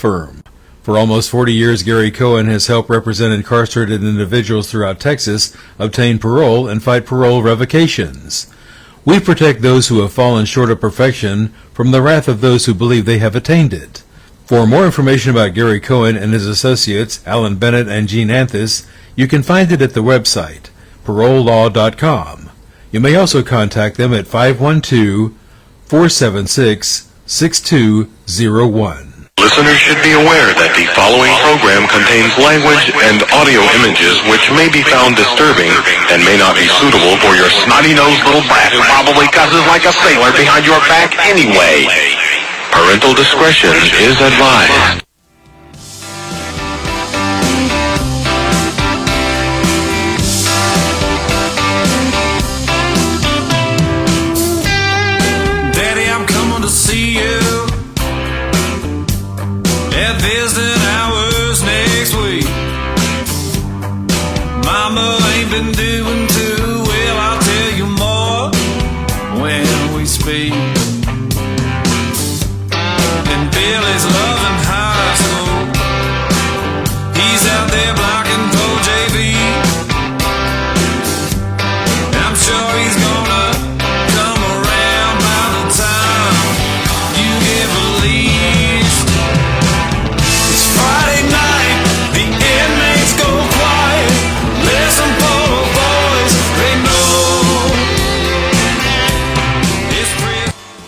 firm. For almost 40 years, Gary Cohen has helped represent incarcerated individuals throughout Texas obtain parole and fight parole revocations. We protect those who have fallen short of perfection from the wrath of those who believe they have attained it. For more information about Gary Cohen and his associates, Alan Bennett and Gene Mathis, you can find it at the website, parolelaw.com. You may also contact them at 512-476-6201. Listeners should be aware that the following program contains language and audio images which may be found disturbing and may not be suitable for your snotty-nosed little brat who probably cusses like a sailor behind your back anyway. Parental discretion is advised. Daddy, I'm coming to see you at visiting hours next week. Mama ain't been doing too well, I'll tell you more when we speak. And Billy's loving high school. He's out there blocking for JV. I'm sure he's gonna come around by the time you get released. It's Friday night, the inmates go quiet. Listen for a voice they know.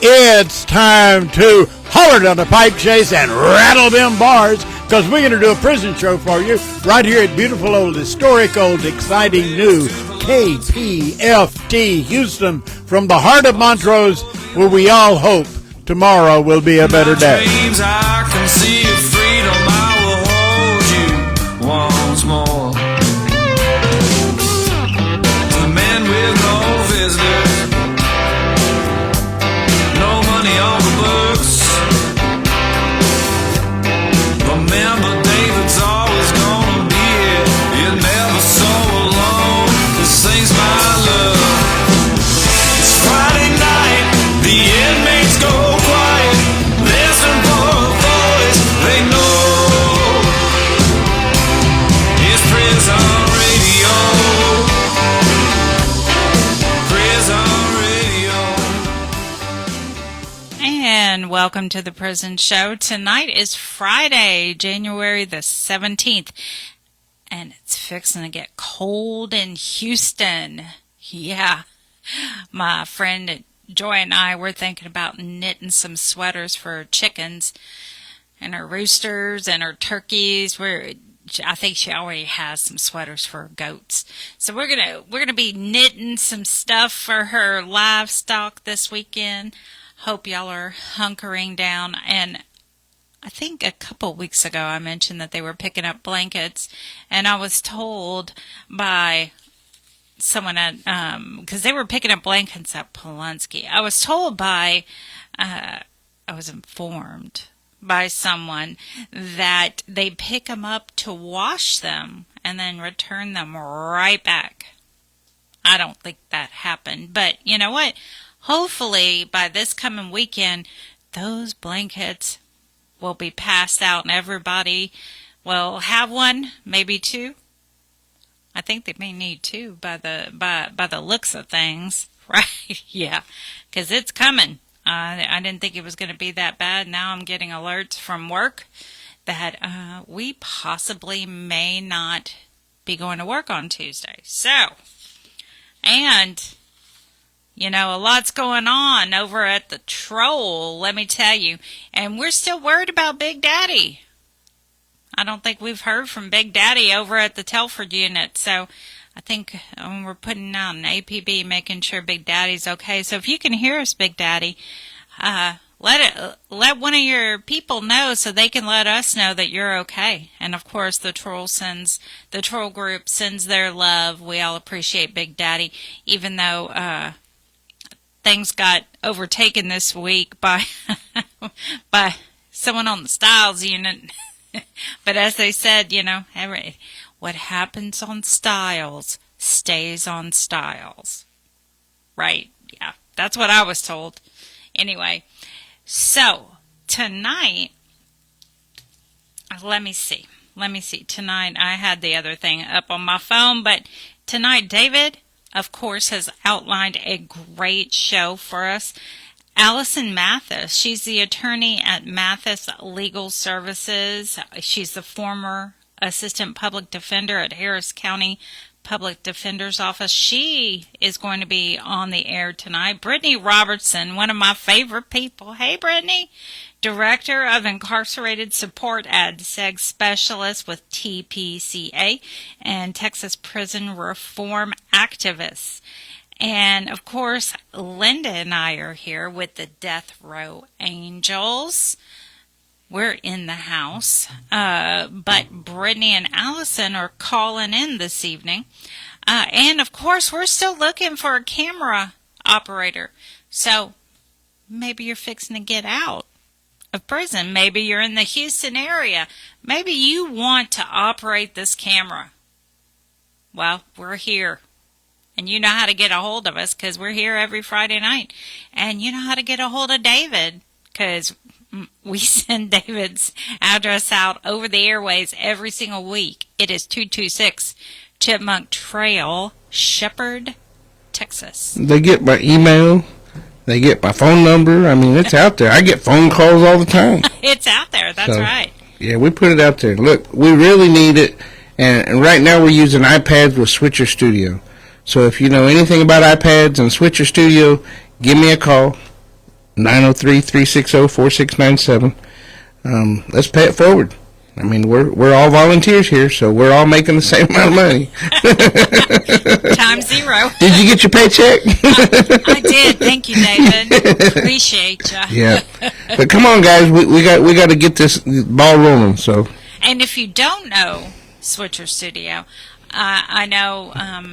It's time to holler down the pipe chase and rattle them bars, because we're going to do a prison show for you right here at beautiful old, historic old, exciting new KPFT Houston, from the heart of Montrose, where we all hope tomorrow will be a better day. Dreams, I can see your freedom, I will hold you once more. The man with no visitors, no money on the books. Remember, David's always gonna be here. You're never so alone. This thing's my love. It's Friday night, the inmates go quiet. Listen for a voice they know. It's prison radio. Prison radio. And welcome to the Prison Show. Tonight is Friday, January the 17th, and it's fixing to get cold in Houston. Yeah, my friend Joy and I were thinking about knitting some sweaters for her chickens and her roosters and her turkeys. I think she already has some sweaters for her goats. So we're gonna be knitting some stuff for her livestock this weekend. Hope y'all are hunkering down. And I think a couple weeks ago I mentioned that they were picking up blankets, and I was told by someone at, because they were picking up blankets at Pulaski. I was told by, I was informed by someone that they pick them up to wash them and then return them right back. I don't think that happened, but you know what? Hopefully by this coming weekend, those blankets will be passed out and everybody will have one, maybe two. I think they may need two by the looks of things, right? Yeah, because it's coming. I didn't think it was going to be that bad. Now I'm getting alerts from work that we possibly may not be going to work on Tuesday. So, and you know, a lot's going on over at the Troll, let me tell you. And we're still worried about Big Daddy. I don't think we've heard from Big Daddy over at the Telford unit. So I think we're putting out an APB, making sure Big Daddy's okay. So if you can hear us, Big Daddy, let one of your people know so they can let us know that you're okay. And of course, the Troll group sends their love. We all appreciate Big Daddy, even though things got overtaken this week by by someone on the Styles unit. But as they said, you know, what happens on Styles stays on Styles. Right? Yeah, that's what I was told. Anyway, so tonight let me see. Tonight, I had the other thing up on my phone, but tonight, David, of course, has outlined a great show for us. Allison Mathis, she's the attorney at Mathis Legal Services. She's the former assistant public defender at Harris County Public Defender's Office. She is going to be on the air tonight. Brittany Robertson, one of my favorite people. Hey, Brittany. Director of Incarcerated Support, Ad-Seg Specialist with TPCA, and Texas Prison Reform Activist. And, of course, Linda and I are here with the Death Row Angels. We're in the house, but Brittany and Allison are calling in this evening. And, of course, we're still looking for a camera operator. So maybe you're fixing to get out of prison. Maybe you're in the Houston area. Maybe you want to operate this camera. Well, we're here. And you know how to get a hold of us because we're here every Friday night. And you know how to get a hold of David because we send David's address out over the airways every single week. It is 226 Chipmunk Trail, Shepherd, Texas. They get my email. They get my phone number. I mean, it's out there. I get phone calls all the time. It's out there. That's right. Yeah, we put it out there. Look, we really need it. And right now we're using iPads with Switcher Studio. So if you know anything about iPads and Switcher Studio, give me a call, 903-360-4697. Let's pay it forward. I mean, we're all volunteers here, so we're all making the same amount of money. Times 0. Did you get your paycheck? I did. Thank you, David. Appreciate you. Yeah. But come on, guys. We got to get this ball rolling. So. And if you don't know Switcher Studio, I know...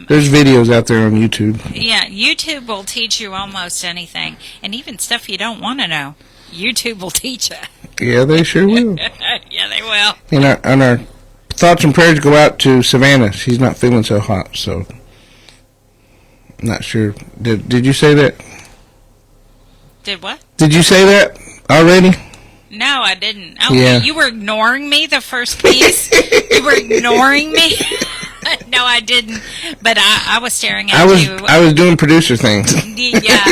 there's videos out there on YouTube. Yeah, YouTube will teach you almost anything. And even stuff you don't want to know. YouTube will teach you. Yeah, they sure will. Yeah, they will. And our thoughts and prayers go out to Savannah. She's not feeling so hot, so... Not sure. Did you say that? Did what? Did you say that already? No, I didn't. Oh, yeah. You were ignoring me the first piece? You were ignoring me? No, I didn't. But I was staring at you. I was doing producer things. Yeah.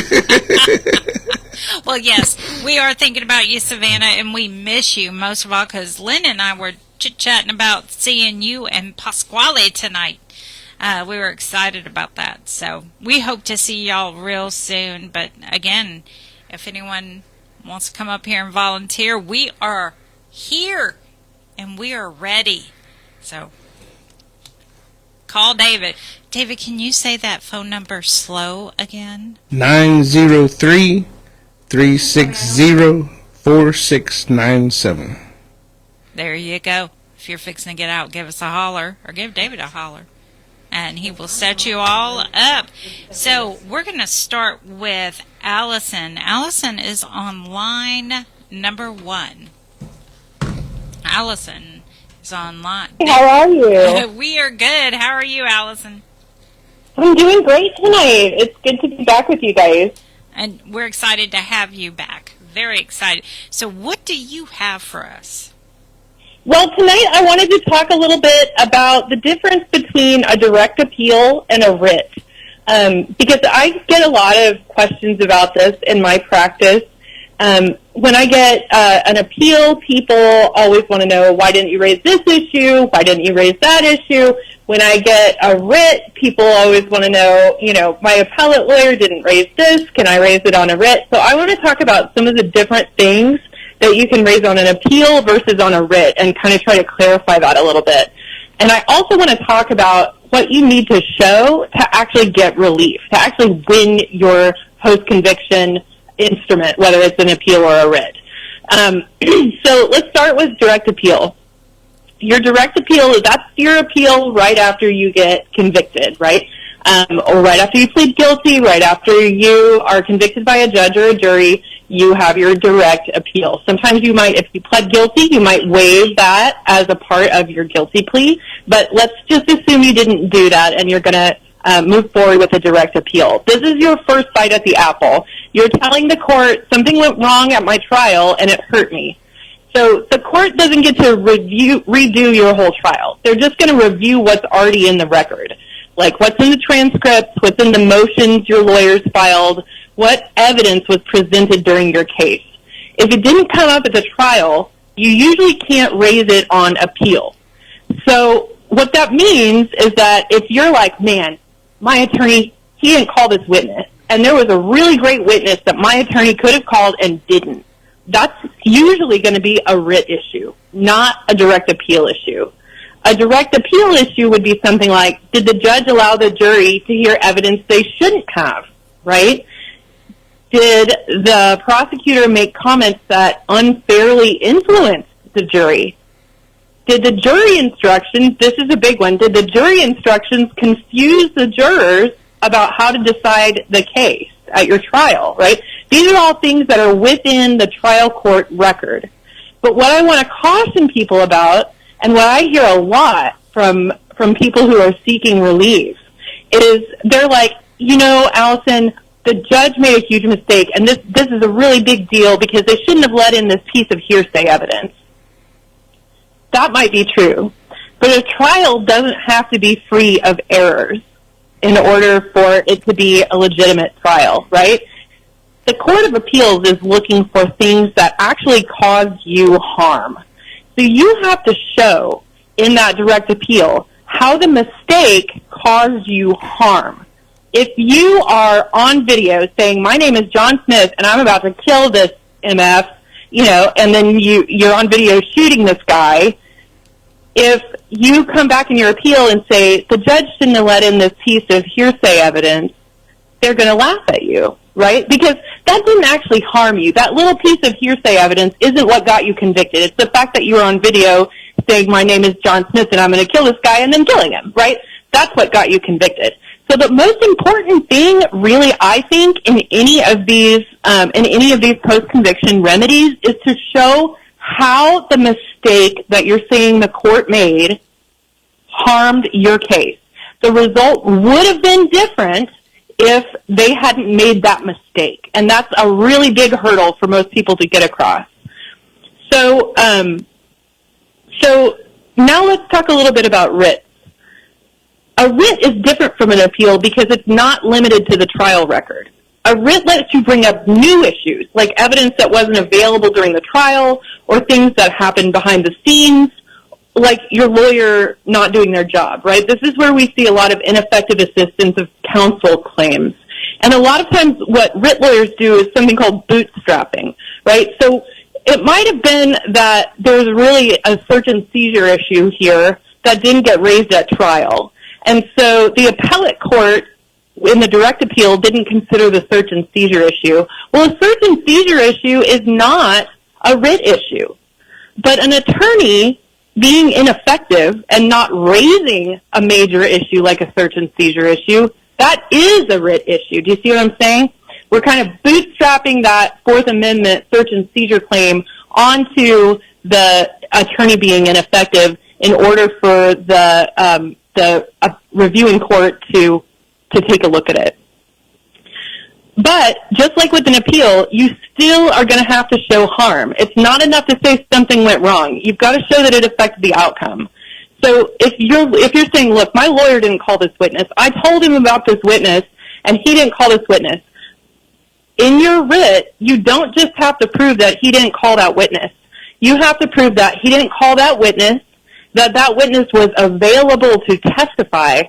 Well, yes, we are thinking about you, Savannah, and we miss you most of all because Lynn and I were chit-chatting about seeing you and Pasquale tonight. We were excited about that. So we hope to see y'all real soon. But again, if anyone wants to come up here and volunteer, we are here and we are ready. So call David. David, can you say that phone number slow again? 903-360-4697. There you go. If you're fixing to get out, give us a holler or give David a holler. And he will set you all up. So we're going to start with Allison. Allison is on line number 1. Allison is on line. How are you? We are good. How are you, Allison? I'm doing great tonight. It's good to be back with you guys. And we're excited to have you back. Very excited. So what do you have for us? Well, tonight I wanted to talk a little bit about the difference between a direct appeal and a writ. Because I get a lot of questions about this in my practice. When I get an appeal, people always want to know, why didn't you raise this issue? Why didn't you raise that issue? When I get a writ, people always want to know, my appellate lawyer didn't raise this. Can I raise it on a writ? So I want to talk about some of the different things that you can raise on an appeal versus on a writ and kind of try to clarify that a little bit. And I also want to talk about what you need to show to actually get relief, to actually win your post-conviction instrument, whether it's an appeal or a writ. So let's start with direct appeal. Your direct appeal, that's your appeal right after you get convicted, right? Or right after you plead guilty, right after you are convicted by a judge or a jury, you have your direct appeal. Sometimes you might, if you pled guilty, you might waive that as a part of your guilty plea, but let's just assume you didn't do that and you're going to move forward with a direct appeal. This is your first bite at the apple. You're telling the court, something went wrong at my trial and it hurt me. So the court doesn't get to redo your whole trial. They're just going to review what's already in the record, like what's in the transcripts, what's in the motions your lawyers filed, what evidence was presented during your case. If it didn't come up at the trial, you usually can't raise it on appeal. So what that means is that if you're like, man, my attorney, he didn't call this witness, and there was a really great witness that my attorney could have called and didn't, that's usually going to be a writ issue, not a direct appeal issue. A direct appeal issue would be something like, did the judge allow the jury to hear evidence they shouldn't have, right? Did the prosecutor make comments that unfairly influenced the jury? Did the jury instructions, this is a big one, did the jury instructions confuse the jurors about how to decide the case at your trial, right? These are all things that are within the trial court record. But what I want to caution people about, and what I hear a lot from people who are seeking relief, is they're like, you know, Allison, the judge made a huge mistake, and this is a really big deal because they shouldn't have let in this piece of hearsay evidence. That might be true, but a trial doesn't have to be free of errors in order for it to be a legitimate trial, right? The Court of Appeals is looking for things that actually cause you harm. So you have to show in that direct appeal how the mistake caused you harm. If you are on video saying, my name is John Smith and I'm about to kill this MF, you know, and then you're on video shooting this guy, if you come back in your appeal and say, the judge shouldn't have let in this piece of hearsay evidence, they're going to laugh at you, right? Because that didn't actually harm you. That little piece of hearsay evidence isn't what got you convicted. It's the fact that you were on video saying, my name is John Smith and I'm going to kill this guy, and then killing him, right? That's what got you convicted. So the most important thing, really, I think, in any of these post-conviction remedies is to show how the mistake that you're saying the court made harmed your case. The result would have been different if they hadn't made that mistake. And that's a really big hurdle for most people to get across. So now let's talk a little bit about writs. A writ is different from an appeal because it's not limited to the trial record. A writ lets you bring up new issues, like evidence that wasn't available during the trial or things that happened behind the scenes, like your lawyer not doing their job, right? This is where we see a lot of ineffective assistance of counsel claims. And a lot of times what writ lawyers do is something called bootstrapping, right? So it might have been that there's really a search and seizure issue here that didn't get raised at trial. And so the appellate court in the direct appeal didn't consider the search and seizure issue. Well, a search and seizure issue is not a writ issue. But an attorney being ineffective and not raising a major issue like a search and seizure issue, that is a writ issue. Do you see what I'm saying? We're kind of bootstrapping that Fourth Amendment search and seizure claim onto the attorney being ineffective in order for the reviewing court to take a look at it. But just like with an appeal, you still are going to have to show harm. It's not enough to say something went wrong. You've got to show that it affected the outcome. So if you're saying, look, my lawyer didn't call this witness, I told him about this witness, and he didn't call this witness. In your writ, you don't just have to prove that he didn't call that witness. You have to prove that he didn't call that witness, that that witness was available to testify,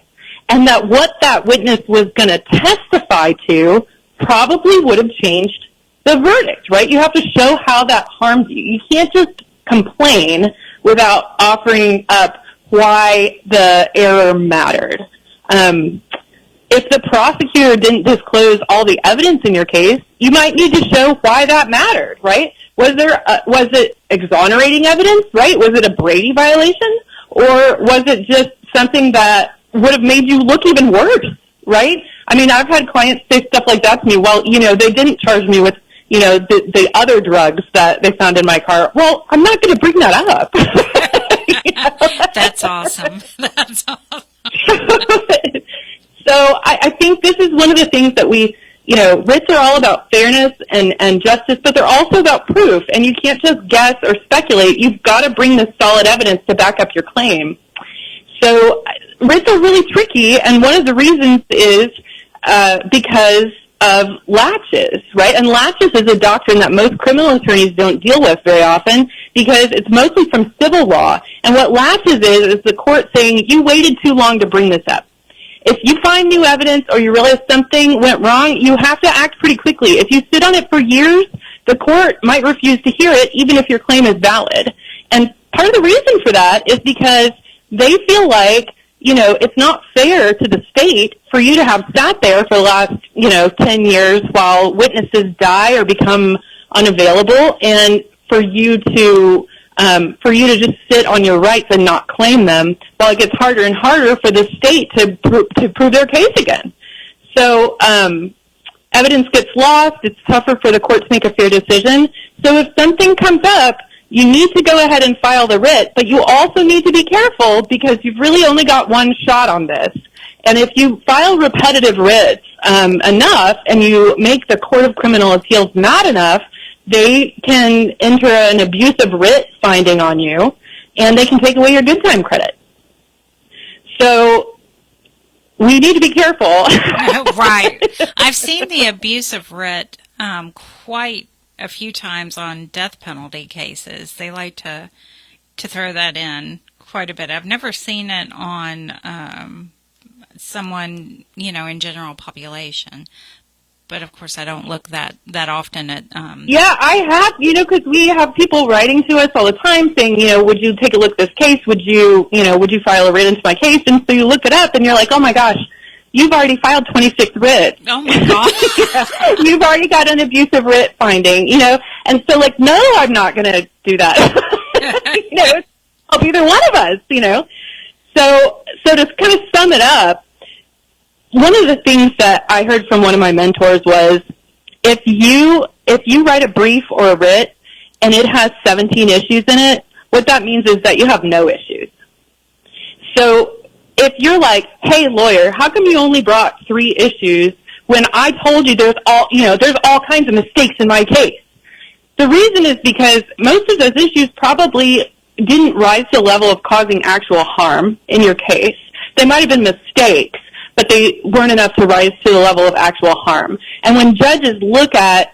and that what that witness was going to testify to probably would have changed the verdict, right? You have to show how that harmed you. You can't just complain without offering up why the error mattered. If the prosecutor didn't disclose all the evidence in your case, you might need to show why that mattered, right? Was it exonerating evidence, right? Was it a Brady violation? Or was it just something that would have made you look even worse, right? I mean, I've had clients say stuff like that to me. Well, they didn't charge me with, the other drugs that they found in my car. Well, I'm not going to bring that up. That's awesome. That's awesome. So I think this is one of the things that we writs are all about fairness and justice, but they're also about proof, and you can't just guess or speculate. You've got to bring the solid evidence to back up your claim. So writs are really tricky, and one of the reasons is because of latches, right? And latches is a doctrine that most criminal attorneys don't deal with very often because it's mostly from civil law. And what latches is the court saying, you waited too long to bring this up. If you find new evidence or you realize something went wrong, you have to act pretty quickly. If you sit on it for years, the court might refuse to hear it even if your claim is valid. And part of the reason for that is because they feel like, it's not fair to the state for you to have sat there for the last, 10 years while witnesses die or become unavailable, and for you to just sit on your rights and not claim them while it gets harder and harder for the state to prove their case again. So evidence gets lost. It's tougher for the court to make a fair decision. So if something comes up, you need to go ahead and file the writ, but you also need to be careful because you've really only got one shot on this. And if you file repetitive writs enough and you make the Court of Criminal Appeals mad enough, they can enter an abusive writ finding on you, and they can take away your good time credit. So we need to be careful. Right. I've seen the abusive writ quite a few times on death penalty cases. They like to throw that in quite a bit. I've never seen it on someone, in general population. But of course, I don't look that often at. Yeah, I have, because we have people writing to us all the time saying, would you take a look at this case? Would you file a writ into my case? And so you look it up, and you're like, oh my gosh, you've already filed 26 writs. Oh my gosh. You've already got an abusive writ finding, And so, no, I'm not going to do that. Help either one of us, So to kind of sum it up, one of the things that I heard from one of my mentors was, if you write a brief or a writ and it has 17 issues in it, what that means is that you have no issues. So if you're like, hey, lawyer, how come you only brought 3 issues when I told you there's all kinds of mistakes in my case? The reason is because most of those issues probably didn't rise to the level of causing actual harm in your case. They might have been mistakes, but they weren't enough to rise to the level of actual harm. And when judges look at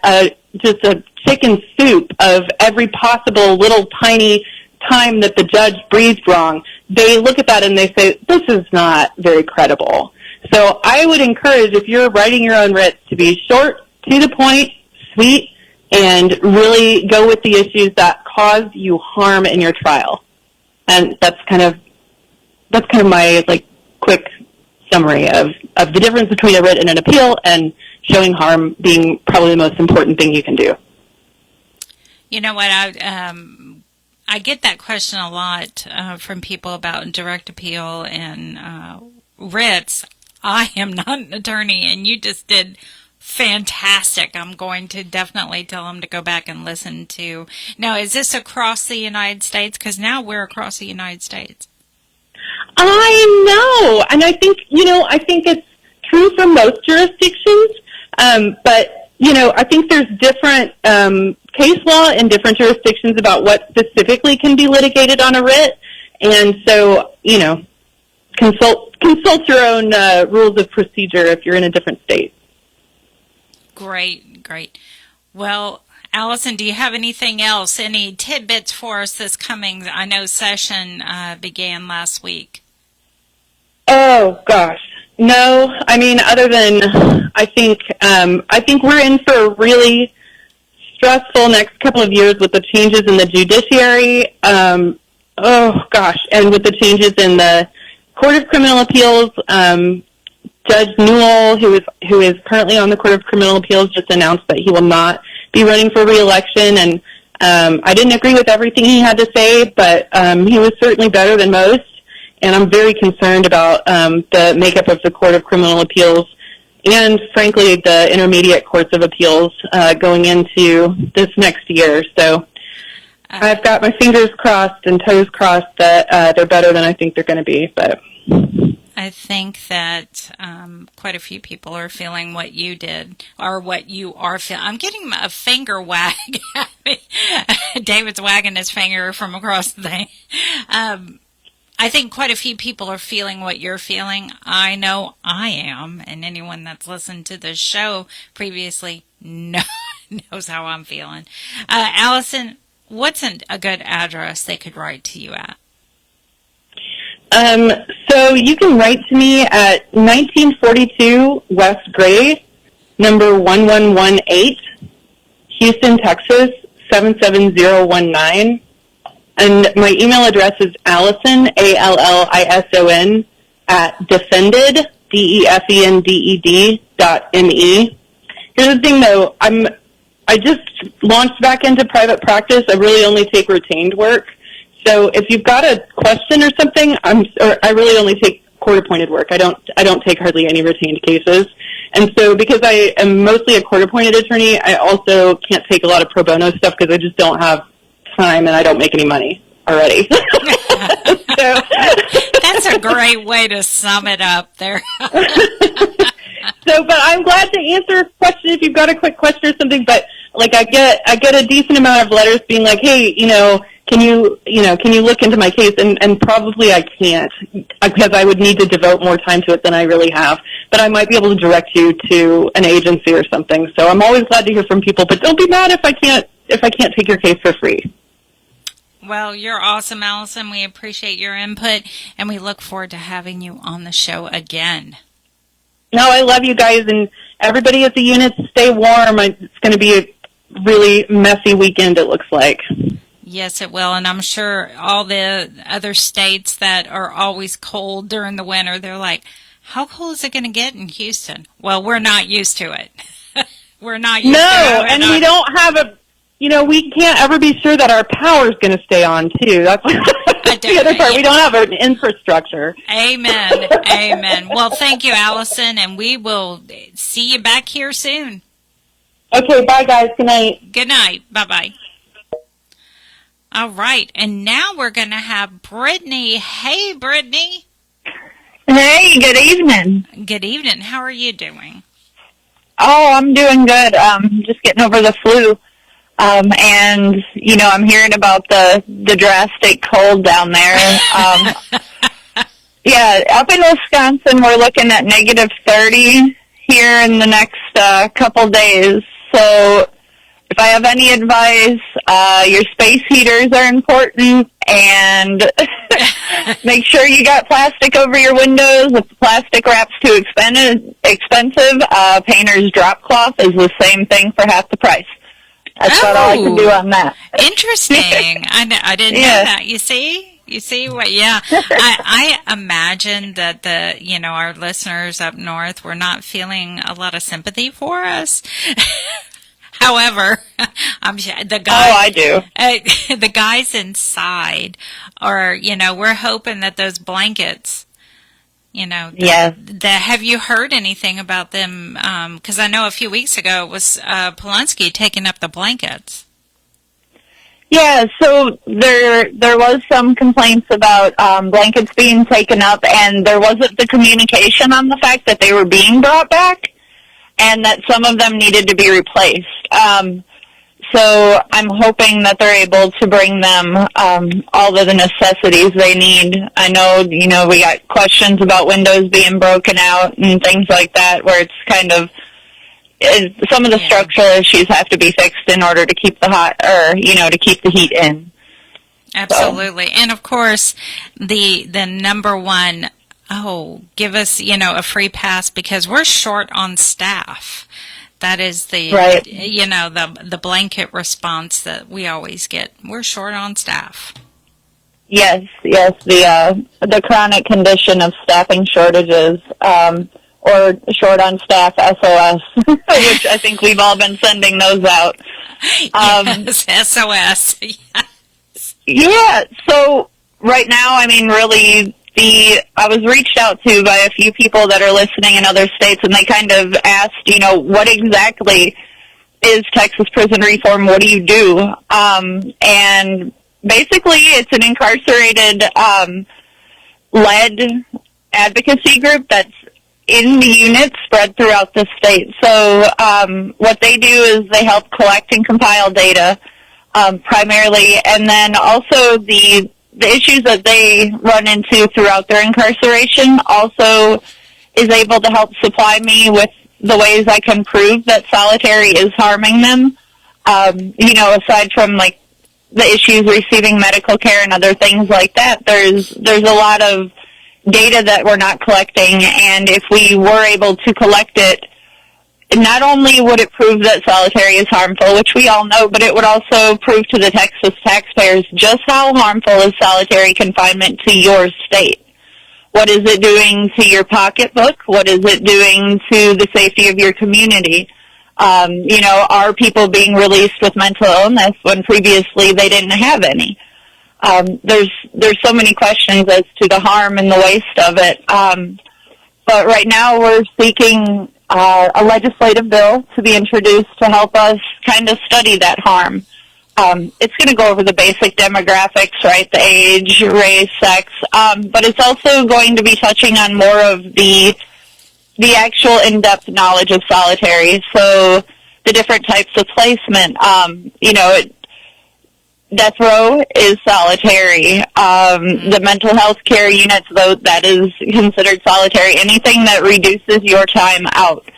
just a chicken soup of every possible little tiny time that the judge breathed wrong, they look at that and they say, this is not very credible. So I would encourage, if you're writing your own writs, to be short, to the point, sweet, and really go with the issues that cause you harm in your trial. And that's kind of my quick summary of the difference between a writ and an appeal, and showing harm being probably the most important thing you can do. You know what, I get that question a lot from people about direct appeal and writs. I am not an attorney, and you just did fantastic. I'm going to definitely tell them to go back and listen to. Now, is this across the United States? Because now we're across the United States. I know, and I think it's true for most jurisdictions, but I think there's different case law in different jurisdictions about what specifically can be litigated on a writ, and so consult your own rules of procedure if you're in a different state. Great. Well, Allison, do you have anything else, any tidbits for us this coming, I know, session began last week? Oh, gosh. No, I mean, other than I think we're in for a really stressful next couple of years with the changes in the judiciary. Oh, gosh, and with the changes in the Court of Criminal Appeals, Judge Newell, who is currently on the Court of Criminal Appeals, just announced that he will not be running for re-election, and I didn't agree with everything he had to say, but he was certainly better than most, and I'm very concerned about the makeup of the Court of Criminal Appeals and, frankly, the intermediate courts of appeals going into this next year. So I've got my fingers crossed and toes crossed that they're better than I think they're going to be. But I think that quite a few people are feeling what you did, or what you are feeling. I'm getting a finger wag at me. David's wagging his finger from across the thing. I think quite a few people are feeling what you're feeling. I know I am, and anyone that's listened to the show previously knows how I'm feeling. Allison, what's a good address they could write to you at? So you can write to me at 1942 West Gray, number 1118, Houston, Texas, 77019. And my email address is Allison, Allison, at defended, defended.me. Here's the thing, though. I just launched back into private practice. I really only take retained work. So if you've got a question or something, I really only take court-appointed work. I don't take hardly any retained cases. And so because I am mostly a court-appointed attorney, I also can't take a lot of pro bono stuff because I just don't have time and I don't make any money already. So that's a great way to sum it up there. But I'm glad to answer a question if you've got a quick question or something. But like I get a decent amount of letters being like, hey, can you look into my case? And probably I can't because I would need to devote more time to it than I really have. But I might be able to direct you to an agency or something. So I'm always glad to hear from people. But don't be mad if I can't take your case for free. Well, you're awesome, Allison. We appreciate your input, and we look forward to having you on the show again. No, I love you guys, and everybody at the unit, stay warm. It's going to be a really messy weekend, it looks like. Yes, it will, and I'm sure all the other states that are always cold during the winter, they're like, how cold is it going to get in Houston? Well, we're not used to it. We're not used to it. No, and we don't have we can't ever be sure that our power is going to stay on, too. That's the other part. We don't have an infrastructure. Amen. Amen. Well, thank you, Allison, and we will see you back here soon. Okay, bye, guys. Good night. Good night. Bye-bye. All right, and now we're going to have Brittany. Hey, Brittany. Hey, good evening. Good evening. How are you doing? Oh, I'm doing good. Just getting over the flu. And, I'm hearing about the drastic cold down there. Yeah, up in Wisconsin, we're looking at negative 30 here in the next couple days. So if I have any advice, your space heaters are important, and make sure you got plastic over your windows. If the plastic wrap's too expensive, painter's drop cloth is the same thing for half the price. That's about all I can do on that. Interesting. I didn't know that. You see what? Yeah. I imagine that our listeners up north were not feeling a lot of sympathy for us. However, I'm sure the guys. Oh, I do. The guys inside are, we're hoping that those blankets. Yes. Have you heard anything about them? Because I know a few weeks ago it was Polanski taking up the blankets. Yeah, so there was some complaints about blankets being taken up, and there wasn't the communication on the fact that they were being brought back, and that some of them needed to be replaced. So I'm hoping that they're able to bring them all of the necessities they need. I know, we got questions about windows being broken out and things like that, where it's kind of some of the structural issues have to be fixed in order to keep to keep the heat in. Absolutely. So. And of course, the number one, give us, a free pass because we're short on staff. That is the, right. The blanket response that we always get. We're short on staff. Yes, the chronic condition of staffing shortages, or short on staff SOS, which I think we've all been sending those out. Yes, SOS. Yes. Yeah, so right now, really, I was reached out to by a few people that are listening in other states, and they kind of asked, what exactly is Texas prison reform? What do you do? And basically, it's an incarcerated led advocacy group that's in the unit spread throughout the state. So what they do is they help collect and compile data primarily, and then also the issues that they run into throughout their incarceration also is able to help supply me with the ways I can prove that solitary is harming them. Aside from like the issues receiving medical care and other things like that, there's a lot of data that we're not collecting, and if we were able to collect it, not only would it prove that solitary is harmful, which we all know, but it would also prove to the Texas taxpayers just how harmful is solitary confinement to your state. What is it doing to your pocketbook? What is it doing to the safety of your community? Are people being released with mental illness when previously they didn't have any? There's so many questions as to the harm and the waste of it. But right now we're seeking a legislative bill to be introduced to help us kind of study that harm. It's going to go over the basic demographics, right, the age, race, sex, but it's also going to be touching on more of the actual in-depth knowledge of solitary, so the different types of placement. Death row is solitary. The mental health care units, though, that is considered solitary. Anything that reduces your time out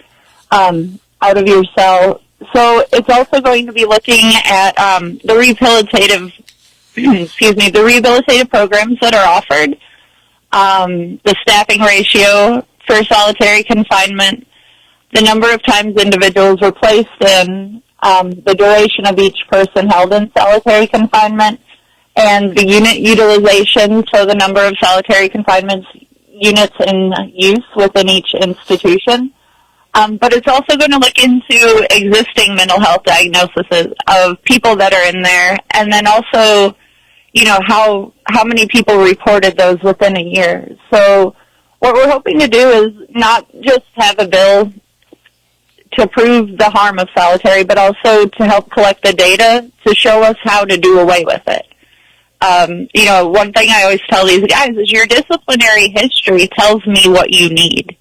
of your cell. So it's also going to be looking at the rehabilitative programs that are offered, the staffing ratio for solitary confinement, the number of times individuals were placed in, the duration of each person held in solitary confinement, and the unit utilization, so the number of solitary confinement units in use within each institution. But it's also going to look into existing mental health diagnoses of people that are in there, and then also, how many people reported those within a year. So what we're hoping to do is not just have a bill to prove the harm of solitary, but also to help collect the data to show us how to do away with it. One thing I always tell these guys is your disciplinary history tells me what you need.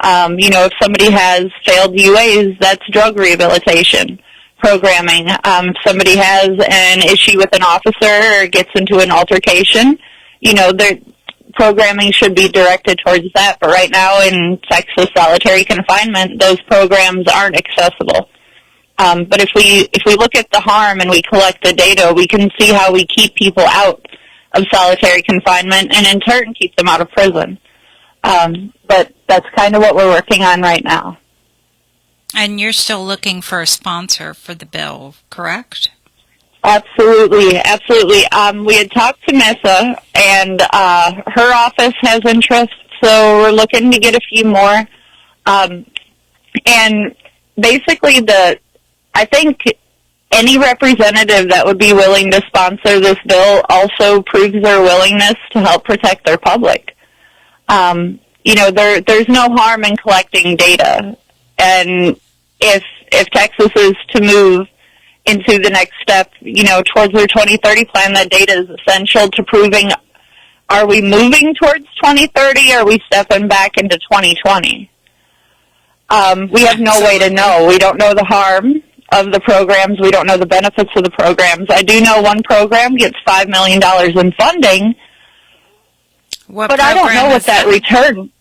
If somebody has failed UAs, that's drug rehabilitation programming. If somebody has an issue with an officer or gets into an altercation, their programming should be directed towards that. But right now in Texas solitary confinement, those programs aren't accessible. But if we look at the harm and we collect the data, we can see how we keep people out of solitary confinement and in turn keep them out of prison. But that's kind of what we're working on right now. And you're still looking for a sponsor for the bill, correct? Absolutely. We had talked to Nessa, and her office has interest, so we're looking to get a few more. And basically, I think any representative that would be willing to sponsor this bill also proves their willingness to help protect their public. There's no harm in collecting data, and if Texas is to move into the next step, towards their 2030 plan, that data is essential to proving, are we moving towards 2030 or are we stepping back into 2020? We have no way to know. We don't know the harm of the programs. We don't know the benefits of the programs. I do know one program gets $5 million in funding, but I don't know what that return.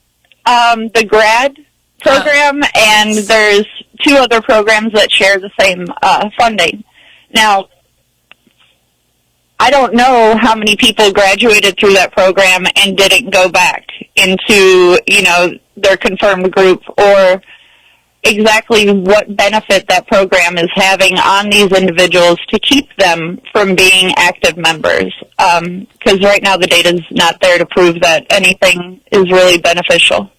The grad program, and there's two other programs that share the same funding. Now, I don't know how many people graduated through that program and didn't go back into, their confirmed group, or exactly what benefit that program is having on these individuals to keep them from being active members. Because right now the data is not there to prove that anything is really beneficial.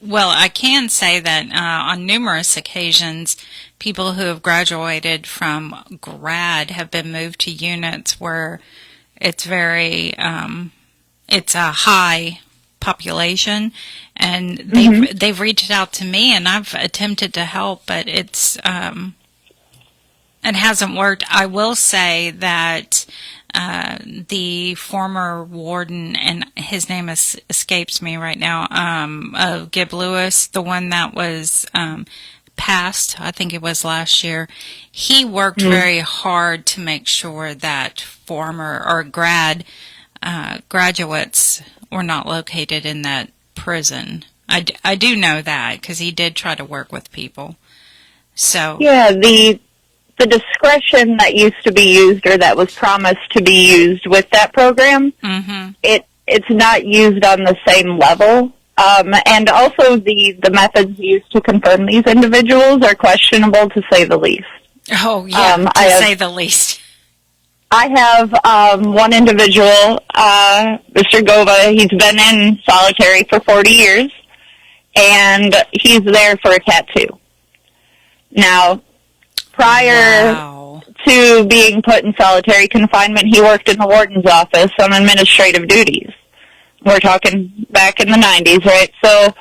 Well, I can say that on numerous occasions, people who have graduated from grad have been moved to units where it's very, it's a high population, and they've reached out to me, and I've attempted to help, but it hasn't worked. I will say that the former warden, and his name escapes me right now, of Gib Lewis, the one that was passed, I think it was last year. He worked very hard to make sure that former or graduates were not located in that prison. I do know that because he did try to work with people. So yeah, the discretion that used to be used, or that was promised to be used with that program, it's not used on the same level. And also the methods used to confirm these individuals are questionable, to say the least. Oh, yeah, to say the least. I have one individual, Mr. Gova. He's been in solitary for 40 years, and he's there for a tattoo. Now, prior to being put in solitary confinement, he worked in the warden's office on administrative duties. We're talking back in the 90s, right? So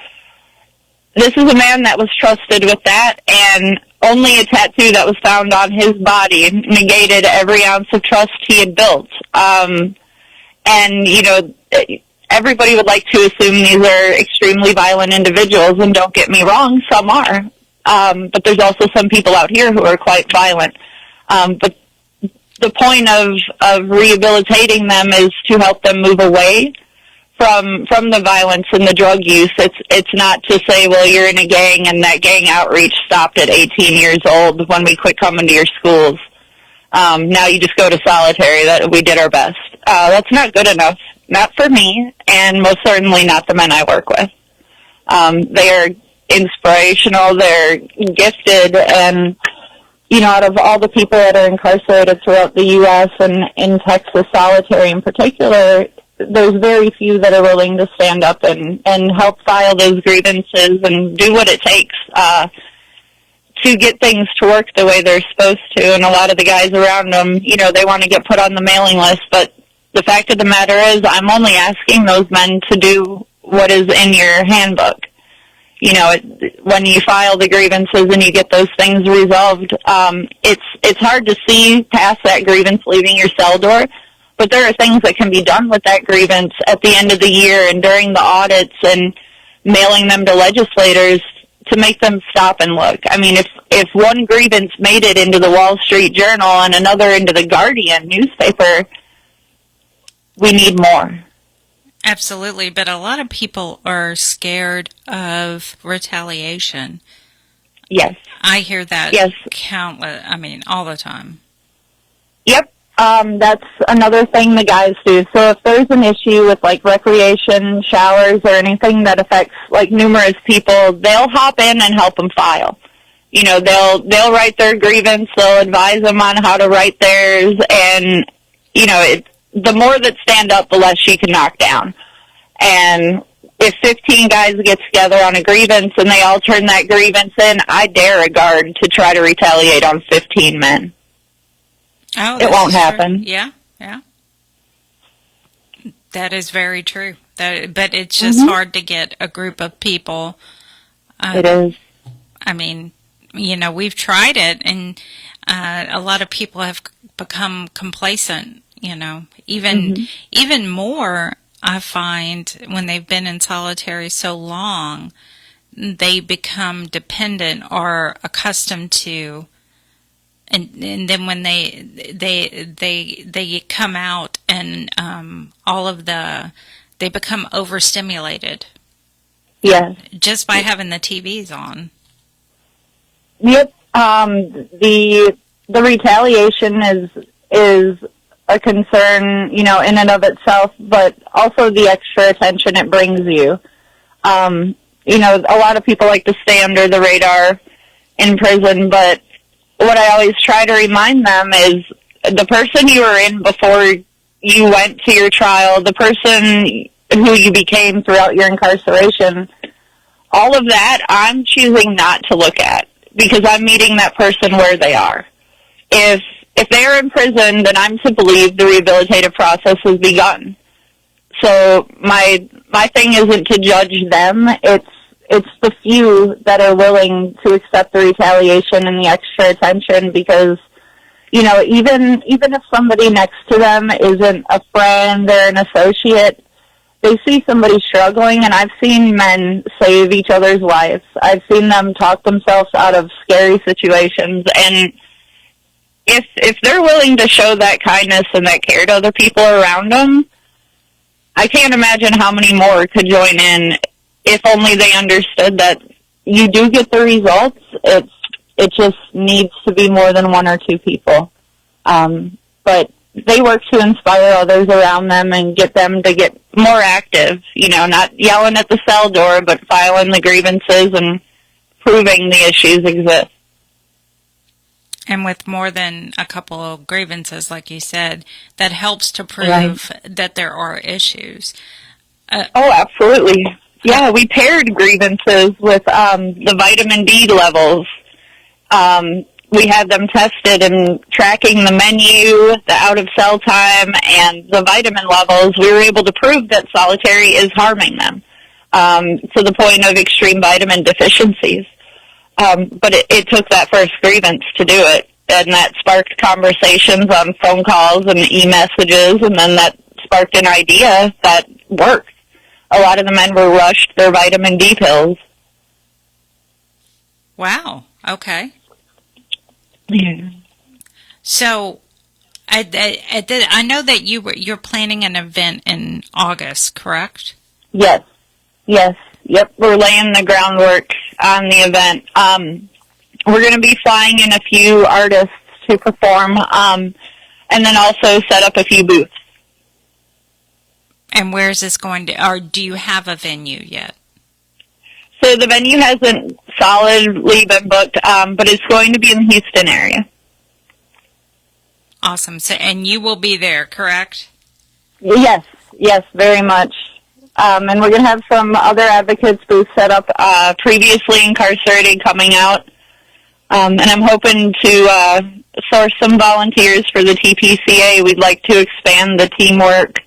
this is a man that was trusted with that, and only a tattoo that was found on his body negated every ounce of trust he had built. And, you know, everybody would like to assume these are extremely violent individuals, and don't get me wrong, some are. But there's also some people out here who are quite violent. But the point of rehabilitating them is to help them move away from the violence and the drug use. It's not to say, well, you're in a gang and that gang outreach stopped at 18 years old when we quit coming to your schools. Now you just go to solitary. That we did our best. That's not good enough. Not for me, and most certainly not the men I work with. They are inspirational. They're gifted, and you know, out of all the people that are incarcerated throughout the U.S. and in Texas solitary in particular, there's very few that are willing to stand up and help file those grievances and do what it takes to get things to work the way they're supposed to. And a lot of the guys around them, you know, they want to get put on the mailing list, but the fact of the matter is I'm only asking those men to do what is in your handbook. You know, when you file the grievances and you get those things resolved, it's hard to see past that grievance leaving your cell door. But there are things that can be done with that grievance at the end of the year and during the audits and mailing them to legislators to make them stop and look. I mean, if one grievance made it into the Wall Street Journal and another into the Guardian newspaper, we need more. Absolutely, but a lot of people are scared of retaliation. Yes. I hear that all the time. Yep. That's another thing the guys do. So if there's an issue with like recreation, showers, or anything that affects like numerous people, they'll hop in and help them file. You know, they'll write their grievance, they'll advise them on how to write theirs, and you know, the more that stand up, the less she can knock down. And if 15 guys get together on a grievance and they all turn that grievance in, I dare a guard to try to retaliate on 15 men. Oh, it won't happen. Yeah. That is very true. But it's just hard to get a group of people. It is. I mean, you know, we've tried it, and a lot of people have become complacent, you know. Even more, I find, when they've been in solitary so long, they become dependent or accustomed to. And then when they come out and they become overstimulated. Yes. Just by having the TVs on. Yep. The retaliation is a concern, you know, in and of itself, but also the extra attention it brings you. You know, a lot of people like to stay under the radar in prison, but what I always try to remind them is the person you were in before you went to your trial, the person who you became throughout your incarceration, all of that I'm choosing not to look at because I'm meeting that person where they are. If they're in prison, then I'm to believe the rehabilitative process has begun. So my thing isn't to judge them. It's the few that are willing to accept the retaliation and the extra attention because, even if somebody next to them isn't a friend or an associate, they see somebody struggling, and I've seen men save each other's lives. I've seen them talk themselves out of scary situations, and if they're willing to show that kindness and that care to other people around them, I can't imagine how many more could join in if only they understood that you do get the results. It just needs to be more than one or two people. But they work to inspire others around them and get them to get more active, not yelling at the cell door, but filing the grievances and proving the issues exist. And with more than a couple of grievances, like you said, that helps to prove that there are issues. Oh, absolutely. Yeah, we paired grievances with the vitamin D levels. We had them tested and tracking the menu, the out-of-cell time, and the vitamin levels. We were able to prove that solitary is harming them to the point of extreme vitamin deficiencies. But it took that first grievance to do it, and that sparked conversations on phone calls and e-messages, and then that sparked an idea that worked. A lot of the men were rushed their vitamin D pills. Wow. Okay. Yeah. So, I know that you're planning an event in August, correct? Yes. Yep. We're laying the groundwork on the event. We're going to be flying in a few artists to perform, and then also set up a few booths. And where is this going to, or do you have a venue yet? So the venue hasn't solidly been booked, but it's going to be in the Houston area. Awesome. So, and you will be there, correct? Yes, very much. And we're going to have some other advocates booths set up, previously incarcerated coming out. And I'm hoping to source some volunteers for the TPCA. We'd like to expand the teamwork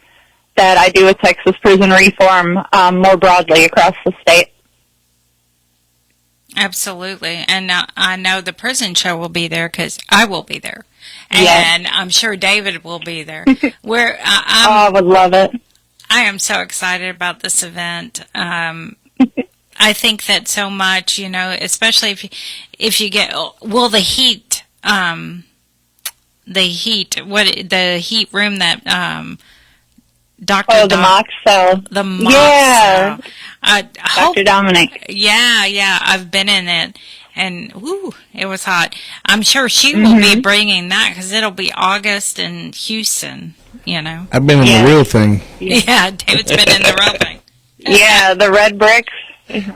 that I do with Texas Prison Reform more broadly across the state. Absolutely. And I know the prison show will be there because I will be there. And yes. I'm sure David will be there. I would love it. I am so excited about this event. I think that so much, especially if you get, the heat room that the mock cell. The mock cell. Dr. Dominic. Yeah, I've been in it, and it was hot. I'm sure she will be bringing that because it'll be August in Houston, I've been in the real thing. Yeah, David's been in the real thing. Yeah, the red bricks.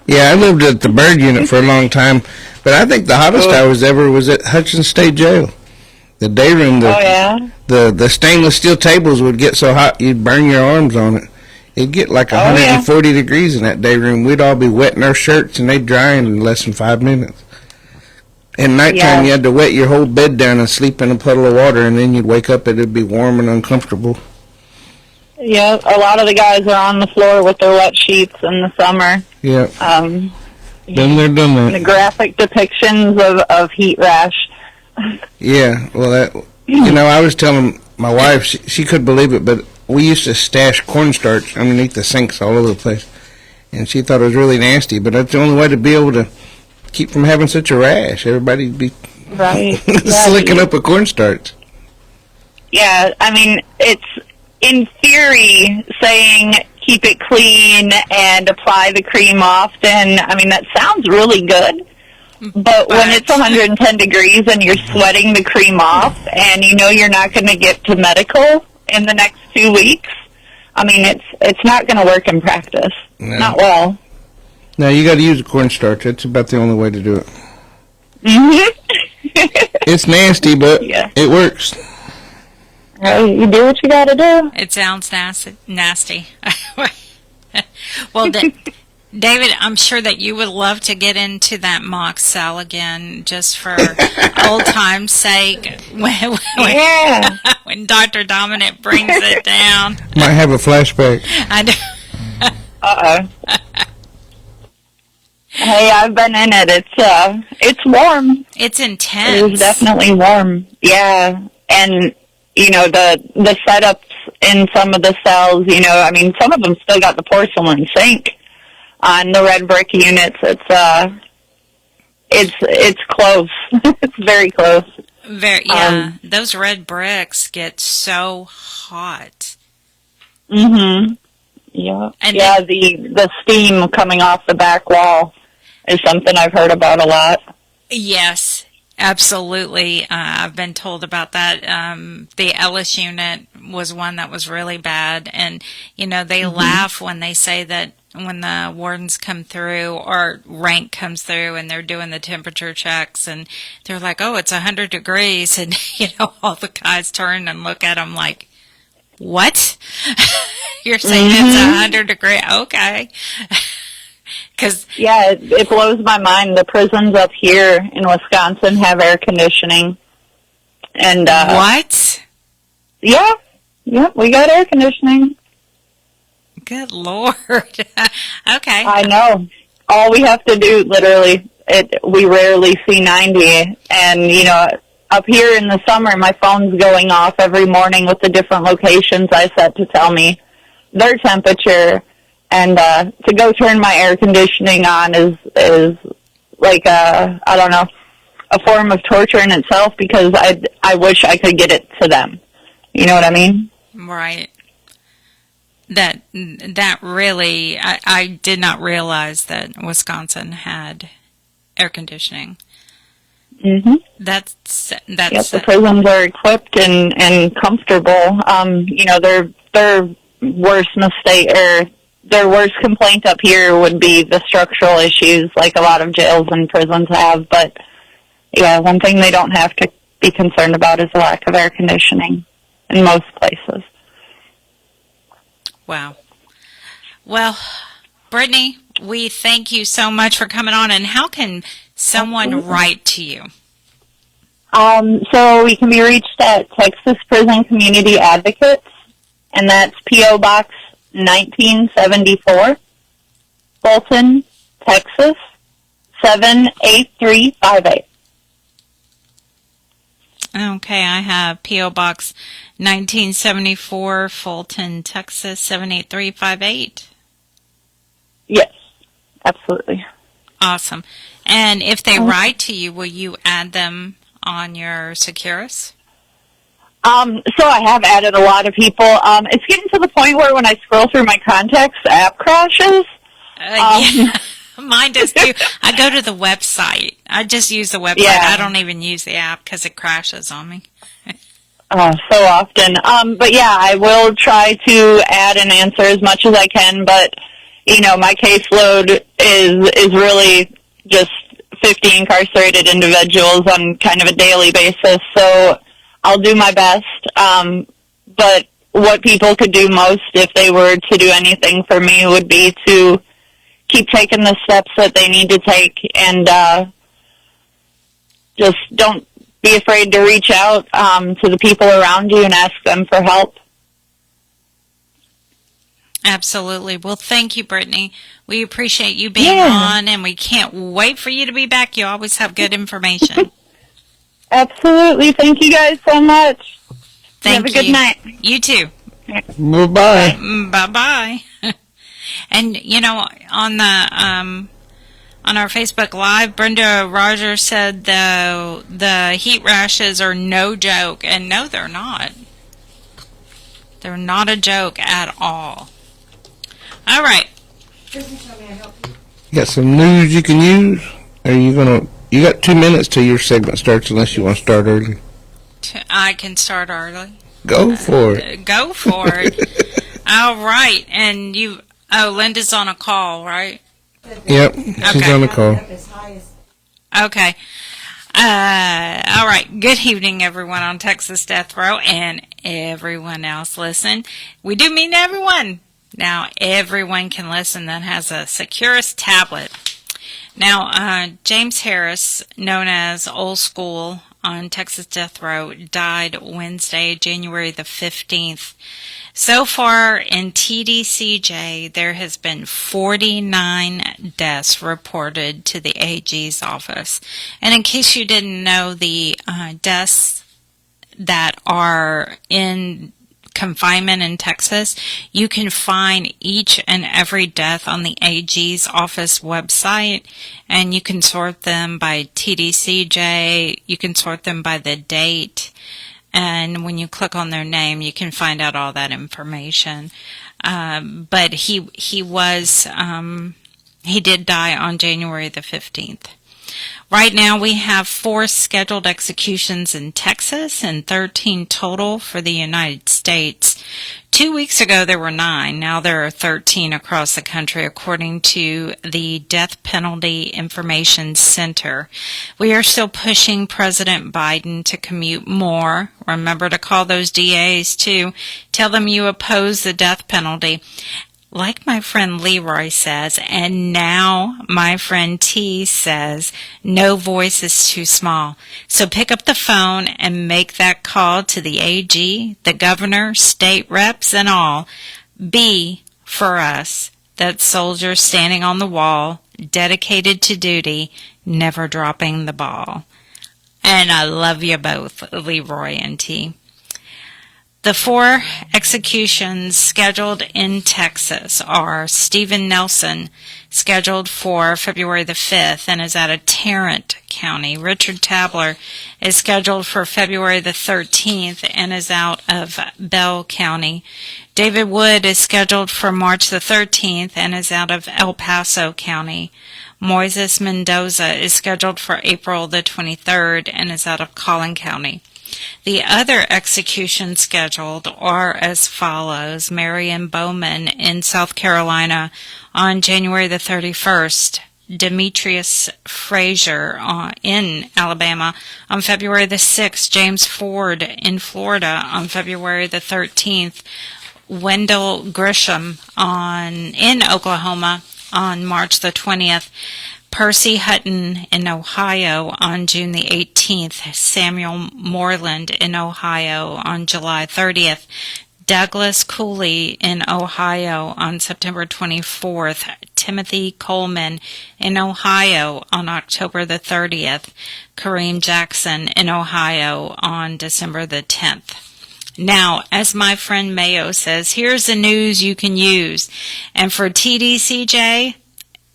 Yeah, I lived at the Bird Unit for a long time, but I think the hottest I was ever was at Hutchins State Jail. The day room, the stainless steel tables would get so hot you'd burn your arms on it. It'd get like 140 degrees in that day room. We'd all be wetting our shirts, and they'd dry in less than 5 minutes. At nighttime, you had to wet your whole bed down and sleep in a puddle of water, and then you'd wake up and it'd be warm and uncomfortable. Yeah, a lot of the guys are on the floor with their wet sheets in the summer. Yeah. Been there, done that. The graphic depictions of heat rash. Yeah, well, I was telling my wife, she couldn't believe it, but we used to stash cornstarch underneath the sinks all over the place, and she thought it was really nasty, but that's the only way to be able to keep from having such a rash. Everybody'd be slicking up a cornstarch. Yeah, I mean, it's in theory saying keep it clean and apply the cream often. I mean, that sounds really good. But when it's 110 degrees and you're sweating the cream off and you're not going to get to medical in the next 2 weeks, I mean, it's not going to work in practice. No. Not well. No, you got to use cornstarch. That's about the only way to do it. It's nasty, but it works. You do what you got to do. It sounds nasty. Well, David, I'm sure that you would love to get into that mock cell again, just for old time's sake. When Dr. Dominic brings it down, might have a flashback. I know. Hey, I've been in it. It's warm. It's intense. It was definitely warm. Yeah, and the setups in some of the cells. I mean, some of them still got the porcelain sink on the red brick units. It's close. It's very close. Yeah, those red bricks get so hot. Mm-hmm. Yeah. And the steam coming off the back wall is something I've heard about a lot. Yes, absolutely. I've been told about that. The Ellis unit was one that was really bad, and they laugh when they say that when the wardens come through or rank comes through and they're doing the temperature checks and they're like, "Oh, it's 100 degrees," and all the guys turn and look at them like, "What? You're saying it's 100 degrees? Okay." Yeah, it blows my mind. The prisons up here in Wisconsin have air conditioning. And what? Yeah, we got air conditioning. Good Lord. Okay. I know. All we have to do, literally, we rarely see 90. And, up here in the summer, my phone's going off every morning with the different locations I set to tell me their temperature. And to go turn my air conditioning on is like a form of torture in itself, because I wish I could get it to them. You know what I mean? Right. That really, I did not realize that Wisconsin had air conditioning. Mm-hmm. That's Yes, the prisons are equipped and comfortable. Their worst mistake, or their worst complaint up here would be the structural issues, like a lot of jails and prisons have. But yeah, one thing they don't have to be concerned about is the lack of air conditioning in most places. Wow. Well, Brittany, we thank you so much for coming on. And how can someone write to you? So we can be reached at Texas Prison Community Advocates, and that's P.O. Box 1974, Fulton, Texas, 78358. Okay, I have P.O. Box 1974, Fulton, Texas, 78358. Yes, absolutely. Awesome. And if they write to you, will you add them on your Securus? So I have added a lot of people. It's getting to the point where when I scroll through my contacts, the app crashes. Yeah. Mine does too. I go to the website. I just use the website. Yeah. I don't even use the app because it crashes on me. So often. But yeah, I will try to add and answer as much as I can, but my caseload is really just 50 incarcerated individuals on kind of a daily basis, so I'll do my best. But what people could do most if they were to do anything for me would be to keep taking the steps that they need to take, and just don't be afraid to reach out to the people around you and ask them for help. Absolutely. Well, thank you, Brittany. We appreciate you being on, and we can't wait for you to be back. You always have good information. Absolutely. Thank you guys so much. Have a good night. You too. Bye-bye. Bye-bye. And, on our Facebook Live, Brenda Rogers said the heat rashes are no joke. And no, they're not. They're not a joke at all. All right. You got some news you can use? Or you got 2 minutes till your segment starts, unless you want to start early. I can start early. Go for it. Go for it. All right. And Linda's on a call, right? Yep, she's on the call. Okay. All right. Good evening, everyone on Texas Death Row and everyone else listen. We do mean everyone. Now, everyone can listen that has a Securus tablet. Now, James Harris, known as Old School on Texas Death Row, died Wednesday, January the 15th. So far in TDCJ, there has been 49 deaths reported to the AG's office. And in case you didn't know, the deaths that are in confinement in Texas, you can find each and every death on the AG's office website, and you can sort them by TDCJ, you can sort them by the date, and when you click on their name, you can find out all that information. But he did die on January the 15th. Right now we have 4 scheduled executions in Texas and 13 total for the United States. 2 weeks ago there were 9. Now there are 13 across the country according to the Death Penalty Information Center. We are still pushing President Biden to commute more. Remember to call those DAs too. Tell them you oppose the death penalty. Like my friend Leroy says, and now my friend T says, no voice is too small. So pick up the phone and make that call to the AG, the governor, state reps, and all. B for us, that soldier standing on the wall, dedicated to duty, never dropping the ball. And I love you both, Leroy and T. The 4 executions scheduled in Texas are Stephen Nelson, scheduled for February the 5th and is out of Tarrant County. Richard Tabler is scheduled for February the 13th and is out of Bell County. David Wood is scheduled for March the 13th and is out of El Paso County. Moises Mendoza is scheduled for April the 23rd and is out of Collin County. The other executions scheduled are as follows. Marion Bowman in South Carolina on January the 31st. Demetrius Frazier in Alabama on February the 6th. James Ford in Florida on February the 13th. Wendell Grisham in Oklahoma on March the 20th. Percy Hutton in Ohio on June the 18th, Samuel Moreland in Ohio on July 30th, Douglas Cooley in Ohio on September 24th, Timothy Coleman in Ohio on October the 30th, Kareem Jackson in Ohio on December the 10th. Now, as my friend Mayo says, here's the news you can use. And for TDCJ,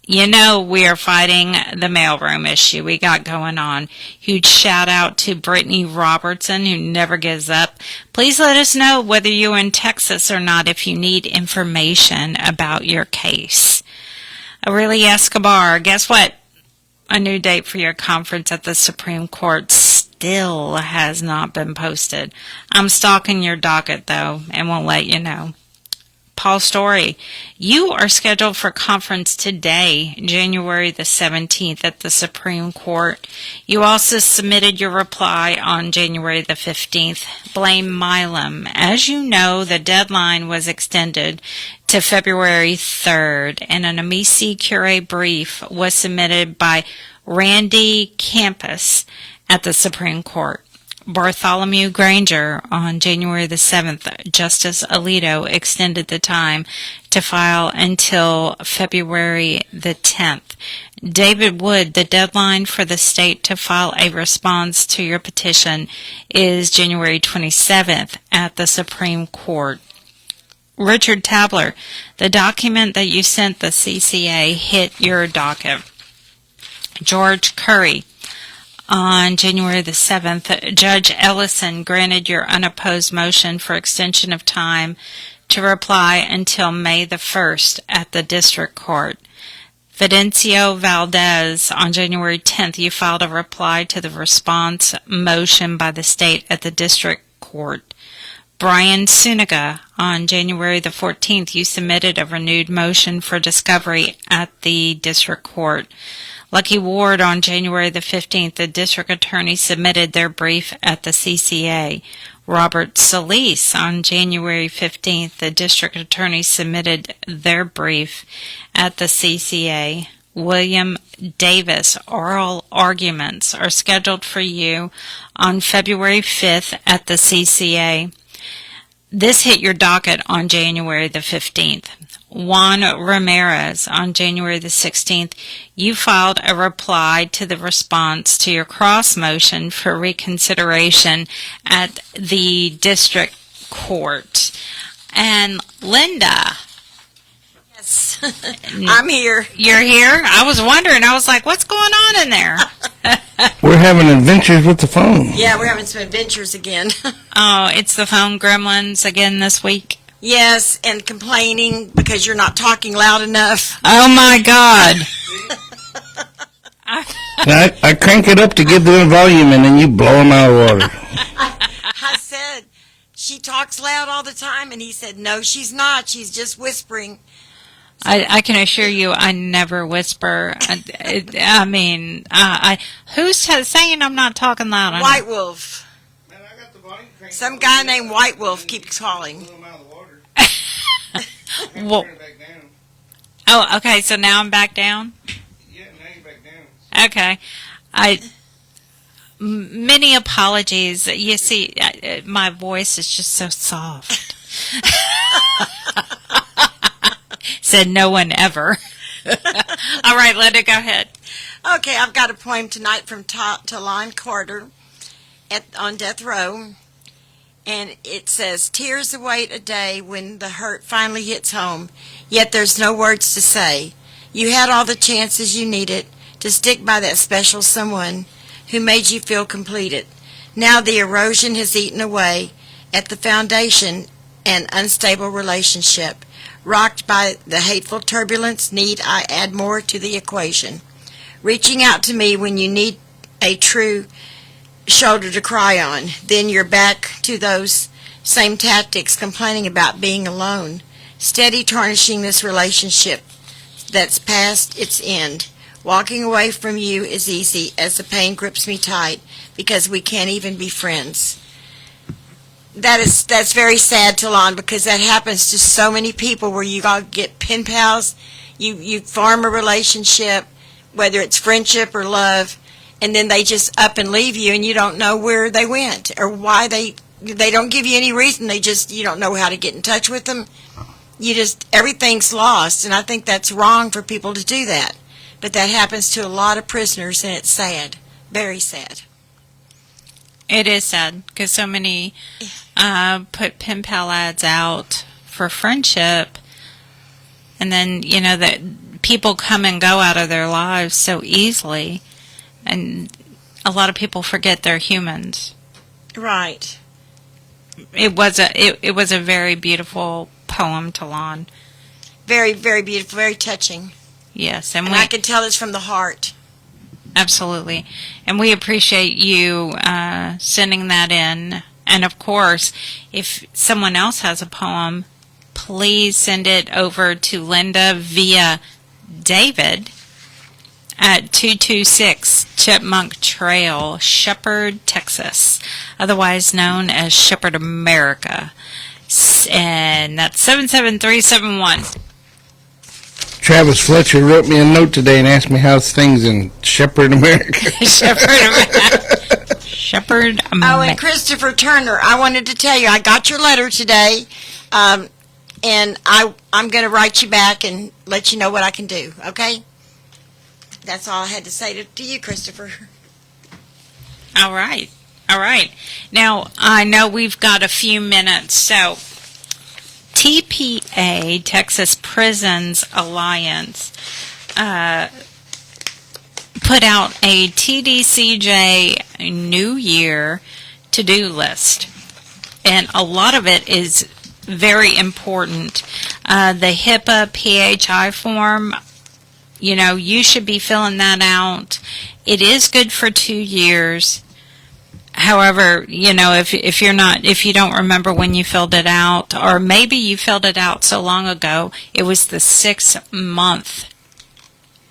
you know we are fighting the mailroom issue we got going on. Huge shout out to Brittany Robertson, who never gives up. Please let us know whether you're in Texas or not if you need information about your case. Aurelia Escobar, guess what? A new date for your conference at the Supreme Court still has not been posted. I'm stalking your docket, though, and will let you know. Paul Story, you are scheduled for conference today, January the 17th at the Supreme Court. You also submitted your reply on January the 15th. Blame Milam. As you know, the deadline was extended to February 3rd, and an amici curiae brief was submitted by Randy Campus at the Supreme Court. Bartholomew Granger on January the 7th. Justice Alito extended the time to file until February the 10th. David Wood, the deadline for the state to file a response to your petition is January 27th at the Supreme Court. Richard Tabler, the document that you sent the CCA hit your docket. George Curry, on January the 7th, Judge Allison granted your unopposed motion for extension of time to reply until May the 1st at the District Court. Fidencio Valdez, on January 10th, you filed a reply to the response motion by the state at the District Court. Brian Suniga, on January the 14th, you submitted a renewed motion for discovery at the District Court. Lucky Ward, on January the 15th, the district attorney submitted their brief at the CCA. Robert Solis, on January 15th, the district attorney submitted their brief at the CCA. William Davis, oral arguments are scheduled for you on February 5th at the CCA. This hit your docket on January the 15th. Juan Ramirez, on January the 16th, you filed a reply to the response to your cross motion for reconsideration at the district court. And Linda. Yes, I'm here. You're here? I was wondering. I was like, what's going on in there? We're having adventures with the phone. Yeah, we're having some adventures again. Oh, it's the phone gremlins again this week. Yes, and complaining because you're not talking loud enough. Oh, my God. I crank it up to give them volume, and then you blow them out of water. I said, she talks loud all the time, and he said, no, she's not. She's just whispering. I can assure you I never whisper. Who's saying I'm not talking loud? White Wolf. Man, I got the volume cranked. Some guy named White Wolf keeps calling. Well, oh, okay, so now I'm back down? Yeah, now you're back down. Okay. Many apologies. You see, my voice is just so soft. Said no one ever. All right, let it go ahead. Okay, I've got a poem tonight from Talon Carter on death row. And it says, tears await a day when the hurt finally hits home, yet there's no words to say. You had all the chances you needed to stick by that special someone who made you feel completed. Now the erosion has eaten away at the foundation and unstable relationship. Rocked by the hateful turbulence, need I add more to the equation? Reaching out to me when you need a true shoulder to cry on, then you're back to those same tactics, complaining about being alone, steady tarnishing this relationship that's past its end. Walking away from you is easy as the pain grips me tight because we can't even be friends. That's very sad, Talon, because that happens to so many people where you all get pen pals, you form a relationship, whether it's friendship or love, and then they just up and leave you, and you don't know where they went or why they don't give you any reason. You don't know how to get in touch with them. Everything's lost, and I think that's wrong for people to do that. But that happens to a lot of prisoners, and it's sad, very sad. It is sad because so many put pen pal ads out for friendship, and then that people come and go out of their lives so easily. And a lot of people forget they're humans. Right. It was a very beautiful poem, Talon. Very, very beautiful, very touching. Yes, and I can tell it's from the heart. Absolutely. And we appreciate you sending that in. And of course, if someone else has a poem, please send it over to Linda via David at 226 Chipmunk Trail, Shepherd, Texas, otherwise known as Shepherd America. And that's 77371. Travis Fletcher wrote me a note today and asked me how's things in Shepherd, America. Shepherd America. Shepherd America. Oh, and Christopher Turner, I wanted to tell you, I got your letter today, and I'm going to write you back and let you know what I can do, okay? That's all I had to say to you, Christopher. All right. Now, I know we've got a few minutes, so TPA, Texas Prisons Alliance, put out a TDCJ New Year to-do list, and a lot of it is very important. The HIPAA PHI form, you should be filling that out. It is good for 2 years. However, if you don't remember when you filled it out, or maybe you filled it out so long ago, it was the 6 month,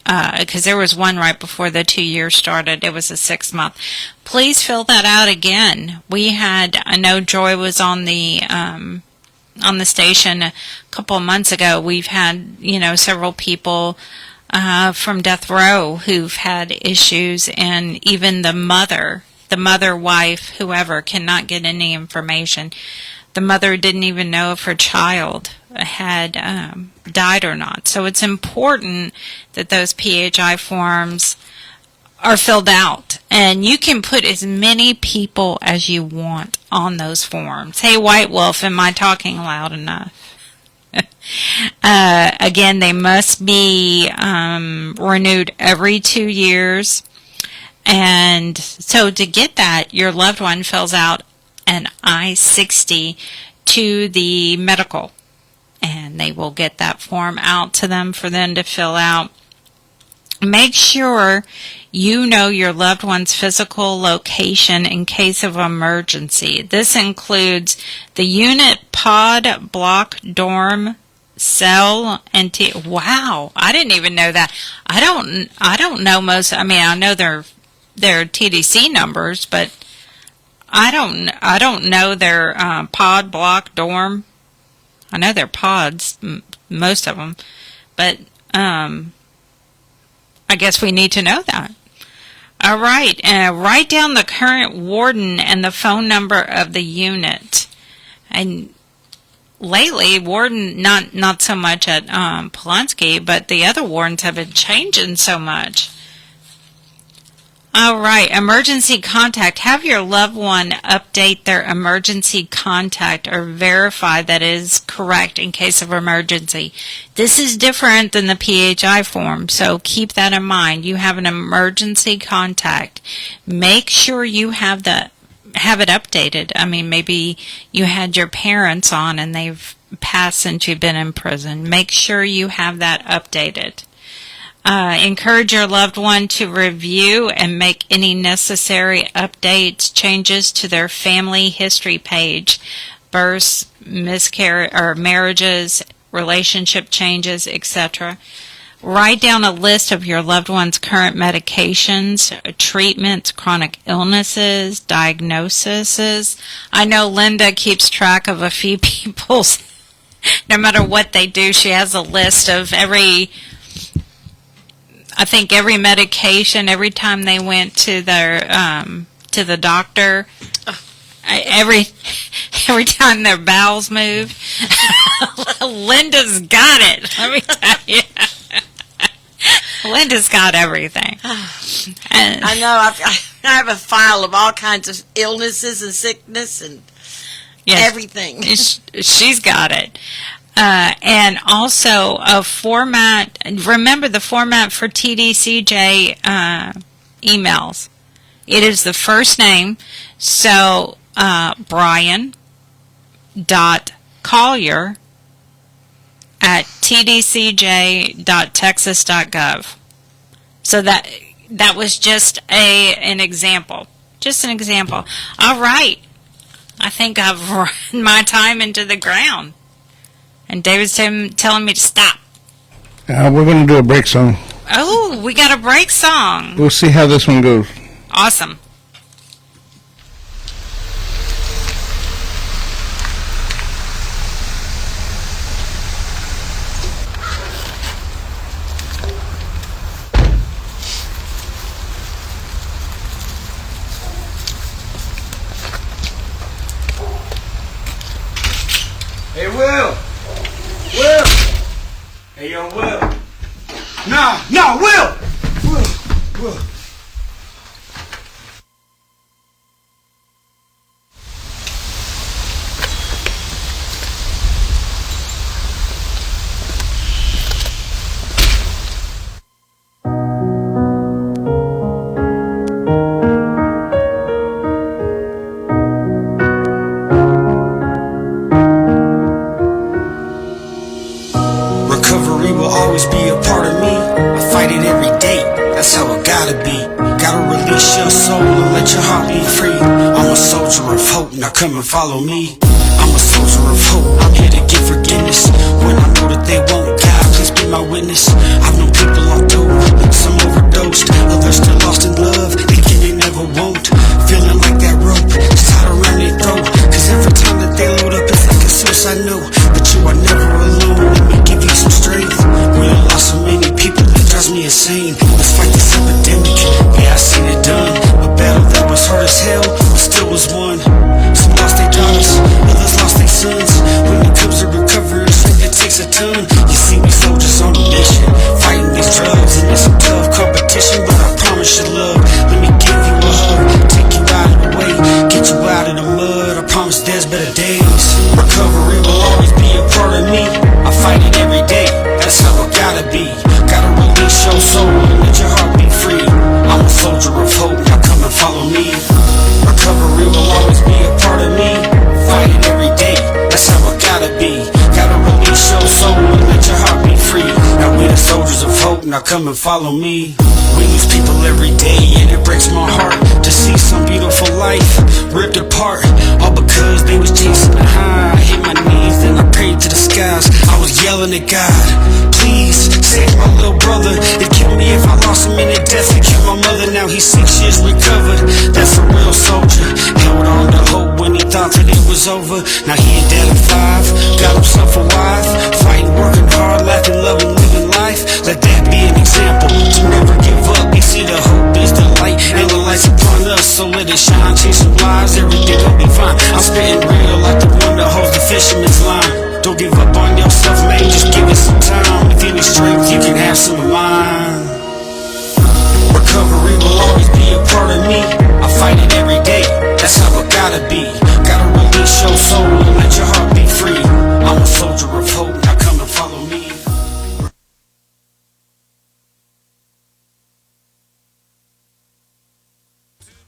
because there was one right before the 2 years started. It was a 6 month. Please fill that out again. I know Joy was on the station a couple of months ago. We've had, several people from death row who've had issues, and even the mother, wife, whoever, cannot get any information. the mother didn't even know if her child had died or not. So it's important that those PHI forms are filled out. And you can put as many people as you want on those forms. Hey, White Wolf, am I talking loud enough? Again, they must be renewed every 2 years. And so to get that, your loved one fills out an I-60 to the medical. And they will get that form out to them for them to fill out. Make sure you know your loved one's physical location in case of emergency. This includes the unit, pod, block, dorm, cell, and wow, I didn't even know that. I don't know most. I mean, I know their TDC numbers, but I don't know their pod, block, dorm. I know their pods, most of them, but I guess we need to know that. All right, write down the current warden and the phone number of the unit. And lately, warden, not so much at Polonsky, but the other wardens have been changing so much. All right, emergency contact. Have your loved one update their emergency contact or verify that it is correct in case of emergency. This is different than the PHI form, so keep that in mind. You have an emergency contact. Make sure you have it updated. I mean, maybe you had your parents on and they've passed since you've been in prison. Make sure you have that updated. Encourage your loved one to review and make any necessary updates, changes to their family history page, births, miscarriage or marriages, relationship changes, etc. Write down a list of your loved one's current medications, treatments, chronic illnesses, diagnoses. I know Linda keeps track of a few people's, no matter what they do, she has a list of every medication, every time they went to their to the doctor, every time their bowels moved. Linda's got it. Let me tell you, Linda's got everything. And I know. I have a file of all kinds of illnesses and sickness and everything. She's got it. And also a format. Remember the format for TDCJ emails. It is the first name. So Brian.Collier@tdcj.texas.gov. So that was just an example. Just an example. All right. I think I've run my time into the ground. And David's telling me to stop. We're going to do a break song. Oh, we got a break song. We'll see how this one goes. Awesome. Hey, Will! Will! Hey, yo, Will! No, Will! Will! Always be a part of me. I fight it every day. That's how it gotta be. Gotta release your soul and let your heart be free. I'm a soldier of hope. Now come and follow me. I'm a soldier of hope. I'm here to give forgiveness when I know that they won't. God, please be my witness. I've known people on dope, some overdosed, others still lost in love, thinking they never won't. Feeling like that rope is tied around their throat. Cause every time that they load up, it's like a suicide note. But you are never alone. Let me give you some strength. We done lost so many people, it drives me insane. Let's fight this epidemic. Yeah, I seen it done. A battle that was hard as hell, but still was won. Some lost their daughters, others lost their gun. You see, we soldiers on a mission, fighting these drugs, and it's a tough competition, but I promise you love. Let me give you a hug, take you out of the way, get you out of the mud. I promise there's better days. Recovery will always be a part of me. I fight it every day, that's how it gotta be. Gotta release your soul and let your heart be free. I'm a soldier of hope, now come and follow me. Recovery will always be a part of me. Fight it every day, that's how it gotta be. Gotta release your soul and let your heart be free. Now we the soldiers of hope, now come and follow me. We lose people every day and it breaks my heart to see some beautiful life ripped apart, all because they was chasing the high. I hit my knees, then I prayed to the skies. I was yelling at God, please save my little brother. It killed me if I lost him in a death. It killed my mother, now he's 6 years recovered. That's a real soldier, held on to hope when he thought that it was over. Now he a dad of 5, got himself a wife, fighting, working hard, laughing, loving, living life. Let that be an example to never give up. You see, the hope is the light, and the light's upon us, so let it shine. Chasing lives, everything will be fine. I'm spitting real like the one that holds the fisherman's line. Don't give up on yourself, man, just give it some time. If you need strength, you can have some of mine. Recovery will always be a part of me. I fight it every day, that's how it gotta be. Gotta release your soul and let your heart be free. I'm a soldier of hope, now come and follow me.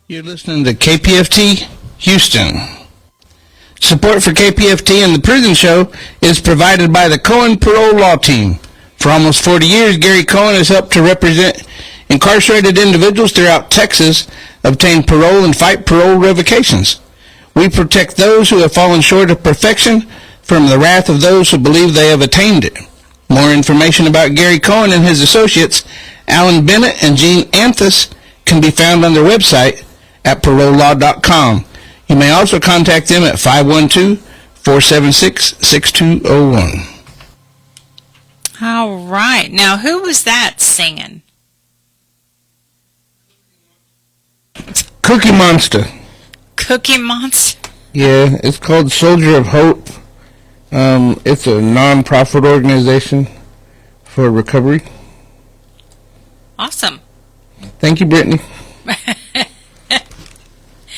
You're listening to KPFT Houston. Support for KPFT and the Prison Show is provided by the Cohen Parole Law Team. For almost 40 years, Gary Cohen has helped to represent incarcerated individuals throughout Texas, obtain parole, and fight parole revocations. We protect those who have fallen short of perfection from the wrath of those who believe they have attained it. More information about Gary Cohen and his associates, Alan Bennett and Gene Anthus, can be found on their website at parolelaw.com. You may also contact them at 512-476-6201. All right. Now, who was that singing? Cookie Monster. Cookie Monster? Yeah, it's called Soldier of Hope. It's a non-profit organization for recovery. Awesome. Thank you, Brittany.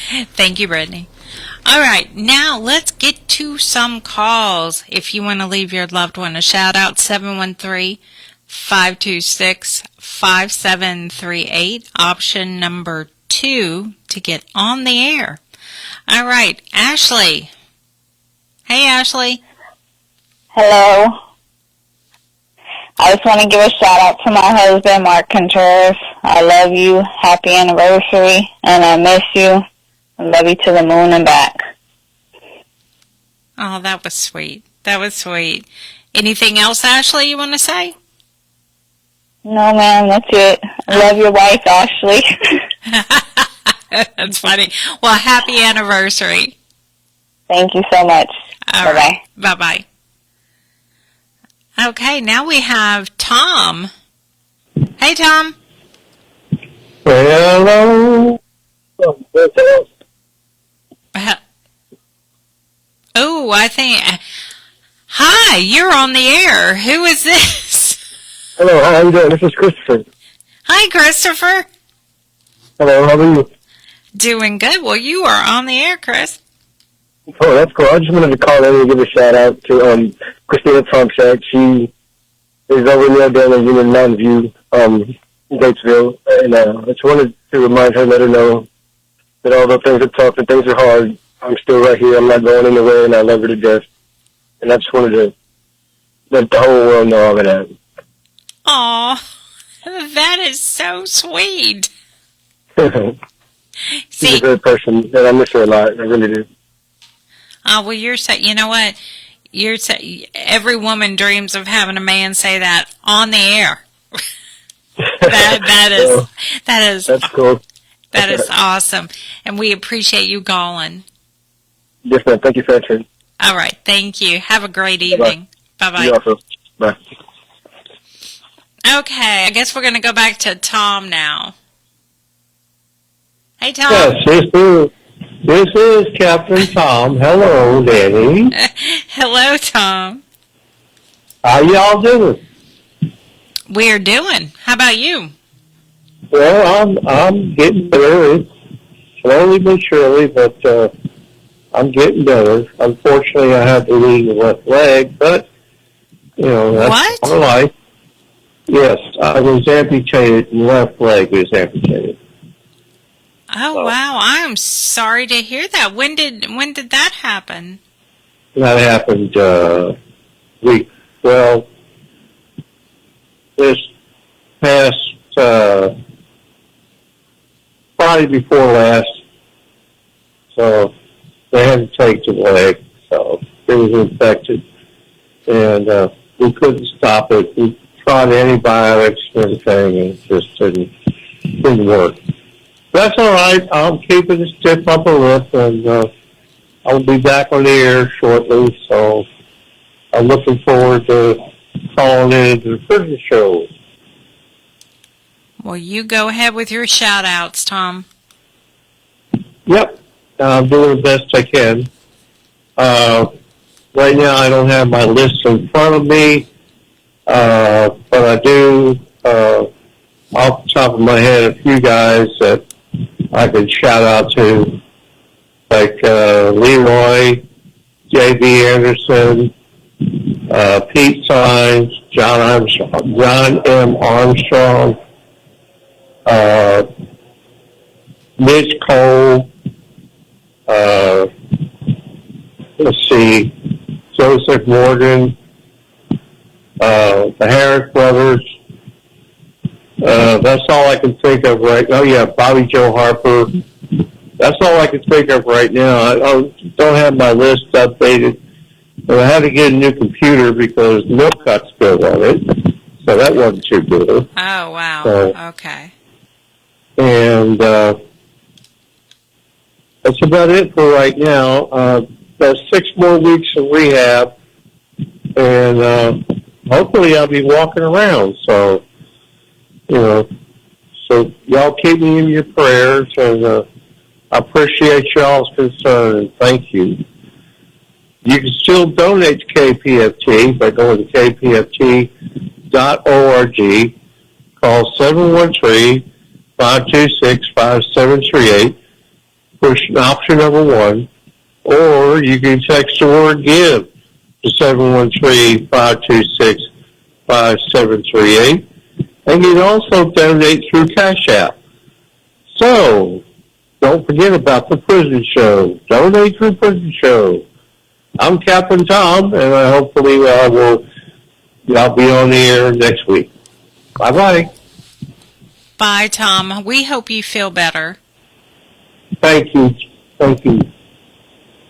Thank you, Brittany. All right, now let's get to some calls. If you want to leave your loved one a shout out, 713-526-5738, option number 2 to get on the air. All right, Ashley. Hey, Ashley. Hello. I just want to give a shout out to my husband, Mark Contreras. I love you. Happy anniversary, and I miss you. I love you to the moon and back. Oh, that was sweet. That was sweet. Anything else, Ashley, you want to say? No, ma'am, that's it. I love your wife, Ashley. That's funny. Well, happy anniversary. Thank you so much. All right. Bye-bye. Okay, now we have Tom. Hey, Tom. Hello. Oh, I think... Hi, you're on the air. Who is this? Hello, how are you doing? This is Christopher. Hi, Christopher. Hello, how are you? Doing good. Well, you are on the air, Chris. Oh, that's cool. I just wanted to call in and give a shout out to Christina Tomczak. She is over near down in Unit Mountain View, Gatesville, and I just wanted to remind her, let her know that although things are tough and things are hard, I'm still right here. I'm not going anywhere, and I love her to death. And I just wanted to let the whole world know all of that. Aw, that is so sweet. She's a good person, and I miss her a lot. I really do. Well, you know what? Every woman dreams of having a man say that on the air. that is that's cool. That is awesome, and we appreciate you calling. Yes, ma'am. Thank you for answering. All right, thank you. Have a great evening. Bye-bye. You also. Bye. Okay, I guess we're going to go back to Tom now. Hey, Tom. Yes, this is Captain Tom. Hello, Danny. Hello, Tom. How y'all doing? We're doing. How about you? Well, I'm getting better. It's slowly but surely, but I'm getting better. Unfortunately, I had to lose the left leg, but that's my life. Yes, I was amputated. The left leg was amputated. Oh wow! I'm sorry to hear that. When did that happen? That happened this past Friday before last. So they had to take the leg. So it was infected, and we couldn't stop it. We tried antibiotics and everything, and it just didn't work. That's all right. I'm keeping a stiff upper lip, and I'll be back on the air shortly. So I'm looking forward to calling into the prison show. Well, you go ahead with your shout-outs, Tom. Yep. I'm doing the best I can. Right now, I don't have my list in front of me, but I do, off the top of my head, a few guys that I could shout out to, like Leroy, J.B. Anderson, Pete Sines, John M. Armstrong, Mitch Cole, let's see, Joseph Morgan, the Harris brothers. That's all I can think of right now. Oh, yeah, Bobby Joe Harper. That's all I can think of right now. I don't have my list updated. But I had to get a new computer because milk got spilled on it. So that wasn't too good. Oh, wow. Okay. And that's about it for right now. That's 6 more weeks of rehab. And hopefully I'll be walking around. So, so y'all keep me in your prayers. And I appreciate y'all's concern. And thank you. You can still donate to KPFT by going to kpft.org. Call 713-526-5738. Push option number 1. Or you can text the word GIVE to 713-526-5738. And you can also donate through Cash App. So, don't forget about the prison show. Donate through prison show. I'm Captain Tom, and hopefully I'll be on the air next week. Bye-bye. Bye, Tom. We hope you feel better. Thank you.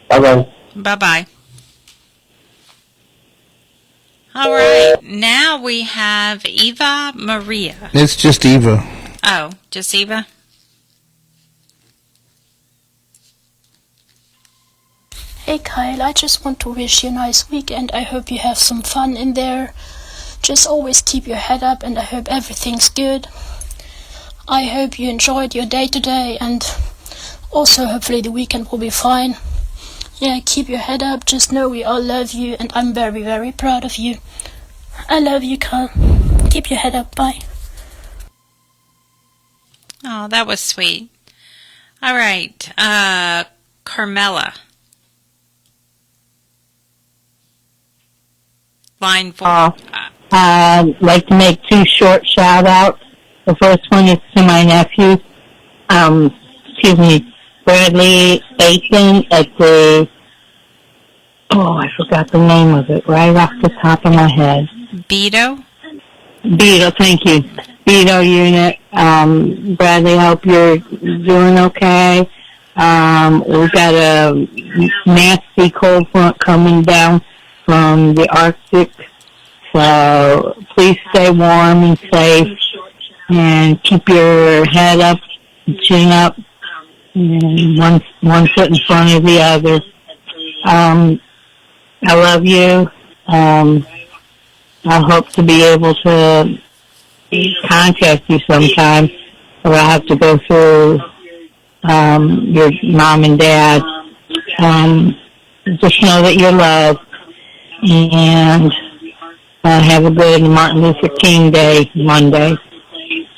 Bye-bye. Bye-bye. All right. Now we have Eva Maria. It's just Eva. Oh, just Eva? Hey Kyle, I just want to wish you a nice weekend. I hope you have some fun in there. Just always keep your head up, and I hope everything's good. I hope you enjoyed your day today, and also hopefully the weekend will be fine. Yeah, keep your head up. Just know we all love you, and I'm very, very proud of you. I love you, Kyle. Keep your head up. Bye. Oh, that was sweet. All right. Carmela. Line 4. I'd like to make 2 short shout-outs. The first one is to my nephew, Bradley Aiken at the, I forgot the name of it, right off the top of my head. Beto, thank you. Beto Unit. Bradley, hope you're doing okay. We've got a nasty cold front coming down from the Arctic, so please stay warm and safe, and keep your head up, chin up, and one foot in front of the other. I love you. I hope to be able to contact you sometime, or I have to go through your mom and dad. Just know that you're loved. And Have a good Martin Luther King Day Monday.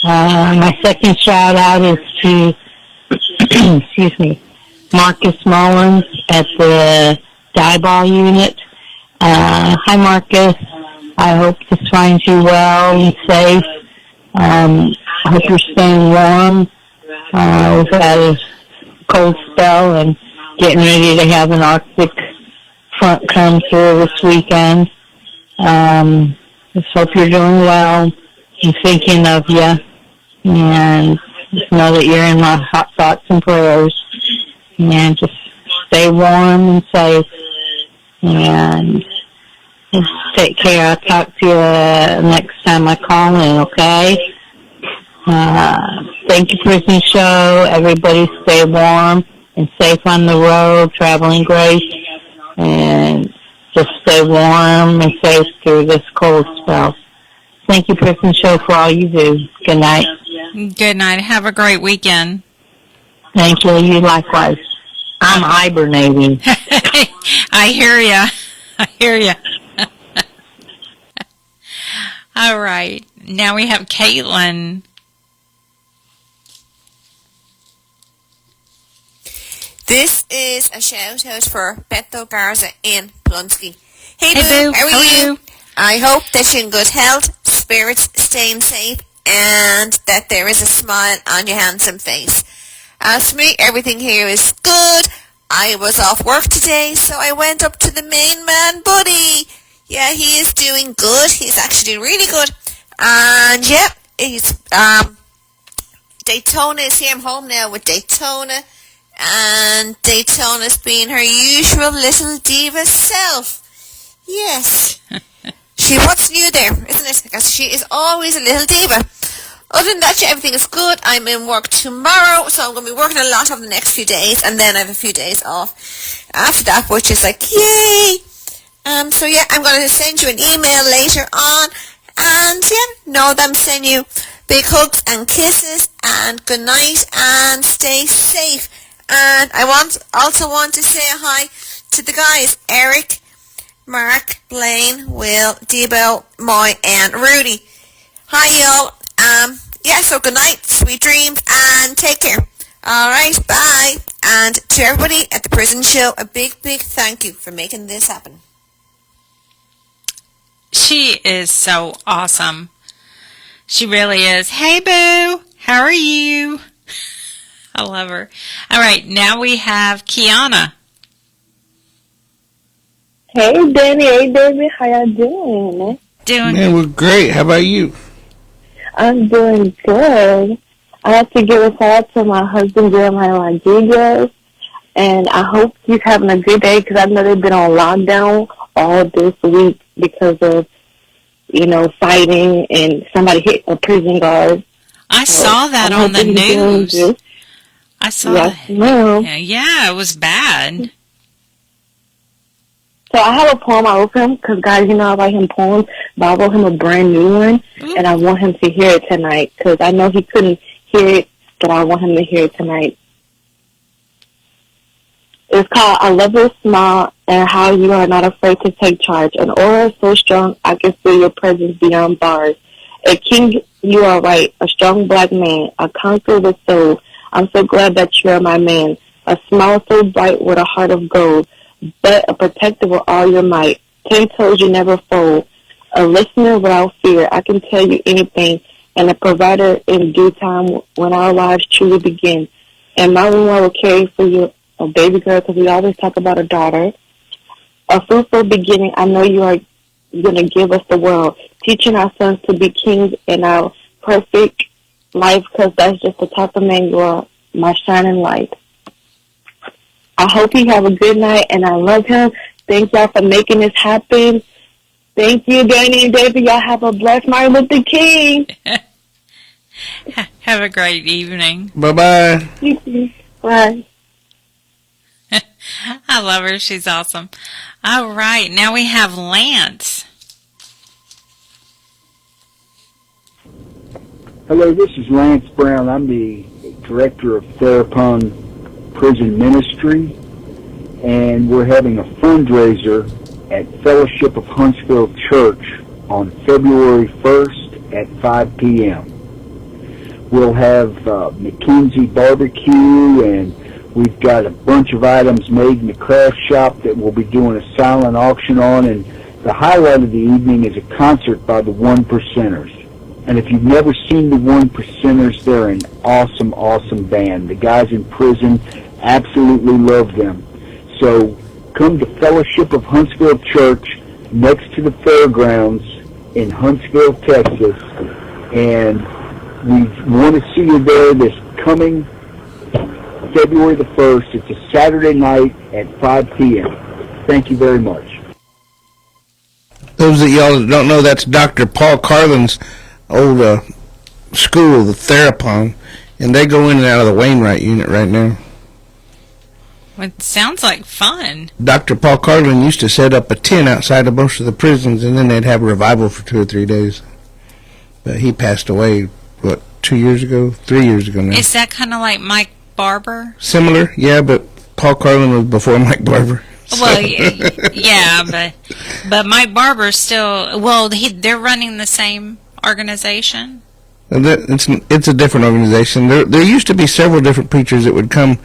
My second shout out is to, excuse me, Marcus Mullins at the Dieball Unit. Hi, Marcus. I hope this finds you well and safe. I hope you're staying warm. We've had a cold spell and getting ready to have an Arctic front come through this weekend. Just hope you're doing well. I'm thinking of you. And just know that you're in my hot thoughts and prayers. And just stay warm and safe. And just take care. I'll talk to you next time I call in, okay? Thank you, Prison Show. Everybody stay warm and safe on the road, traveling grace. And just stay warm and safe through this cold spell. Thank you, Prison Show, for all you do. Good night. Good night. Have a great weekend. Thank you. You likewise. I'm hibernating. I hear ya. I hear ya. All right. Now we have Caitlin. This is a shout out for Beto Garza in Plonsky. Hey, Boo. How are you? I hope that you're in good health, spirits, staying safe, and that there is a smile on your handsome face. As for me, everything here is good. I was off work today, so I went up to the main man, Buddy. Yeah, he is doing good. He's actually doing really good. And yeah, he's Daytona is here. I'm home now with Daytona. And Daytona's being her usual little diva self. Yes. What's new there, isn't it? Because she is always a little diva. Other than that, everything is good. I'm in work tomorrow, so I'm going to be working a lot over the next few days, and then I have a few days off after that, which is like, yay! So yeah, I'm going to send you an email later on, and yeah, know that I'm sending you big hugs and kisses, and good night, and stay safe. And I also want to say hi to the guys, Eric, Mark, Blaine, Will, Debo, Moy, and Rudy. Hi, y'all. Yeah, so good night, sweet dreams, and take care. All right, bye. And to everybody at the Prison Show, a big, big thank you for making this happen. She is so awesome. She really is. Hey, Boo. How are you? I love her. All right, now we have Kiana. Hey, Dani. Hey, baby. How y'all doing? Man, we're great. How about you? I'm doing good. I have to give a shout out to my husband, Jeremiah Rodriguez, and I hope he's having a good day because I know they've been on lockdown all this week because of, fighting and somebody hit a prison guard. I saw that on the news. I saw that. Yeah, it was bad. So I have a poem I wrote him because, guys, I write him poems, but I wrote him a brand new one, and I want him to hear it tonight because I know he couldn't hear it, but I want him to hear it tonight. It's called I Love Your Smile and How You Are Not Afraid to Take Charge. An aura so strong I can feel your presence beyond bars. A king, you are right, a strong black man, a conqueror with soul. I'm so glad that you are my man. A smile so bright with a heart of gold, but a protector with all your might. 10 toes you never fold. A listener without fear. I can tell you anything. And a provider in due time when our lives truly begin. And my room I will carry for you a baby girl because we always talk about a daughter. A fruitful beginning. I know you are going to give us the world. Teaching our sons to be kings in our perfect life because that's just the type of man you are. My shining light. I hope you have a good night, and I love him. Thank y'all for making this happen. Thank you, Dani and David. Y'all have a blessed Martin Luther King. Have a great evening. Bye-bye. You too. Bye. I love her. She's awesome. All right, now we have Lance. Hello, this is Lance Brown. I'm the director of Therapon Prison Ministry, and we're having a fundraiser at Fellowship of Huntsville Church on February 1st at 5 p.m. We'll have McKenzie barbecue, and we've got a bunch of items made in the craft shop that we'll be doing a silent auction on, and the highlight of the evening is a concert by the One Percenters. And if you've never seen the One Percenters, they're an awesome, awesome band. The guys in prison absolutely love them. So come to Fellowship of Huntsville Church next to the fairgrounds in Huntsville, Texas, and we want to see you there this coming February the 1st. It's a Saturday night at 5 p.m. Thank you very much. Those of y'all that don't know, that's Dr. Paul Carlin's old school, the Therapon, and they go in and out of the Wainwright unit right now. It sounds like fun. Dr. Paul Carlin used to set up a tent outside of most of the prisons, and then they'd have a revival for 2 or 3 days. But he passed away, 2 years ago? 3 years ago now. Is that kind of like Mike Barber? Similar, yeah, but Paul Carlin was before Mike Barber. So. Well, yeah, but Mike Barber's still, they're running the same organization? It's a different organization. There used to be several different preachers that would come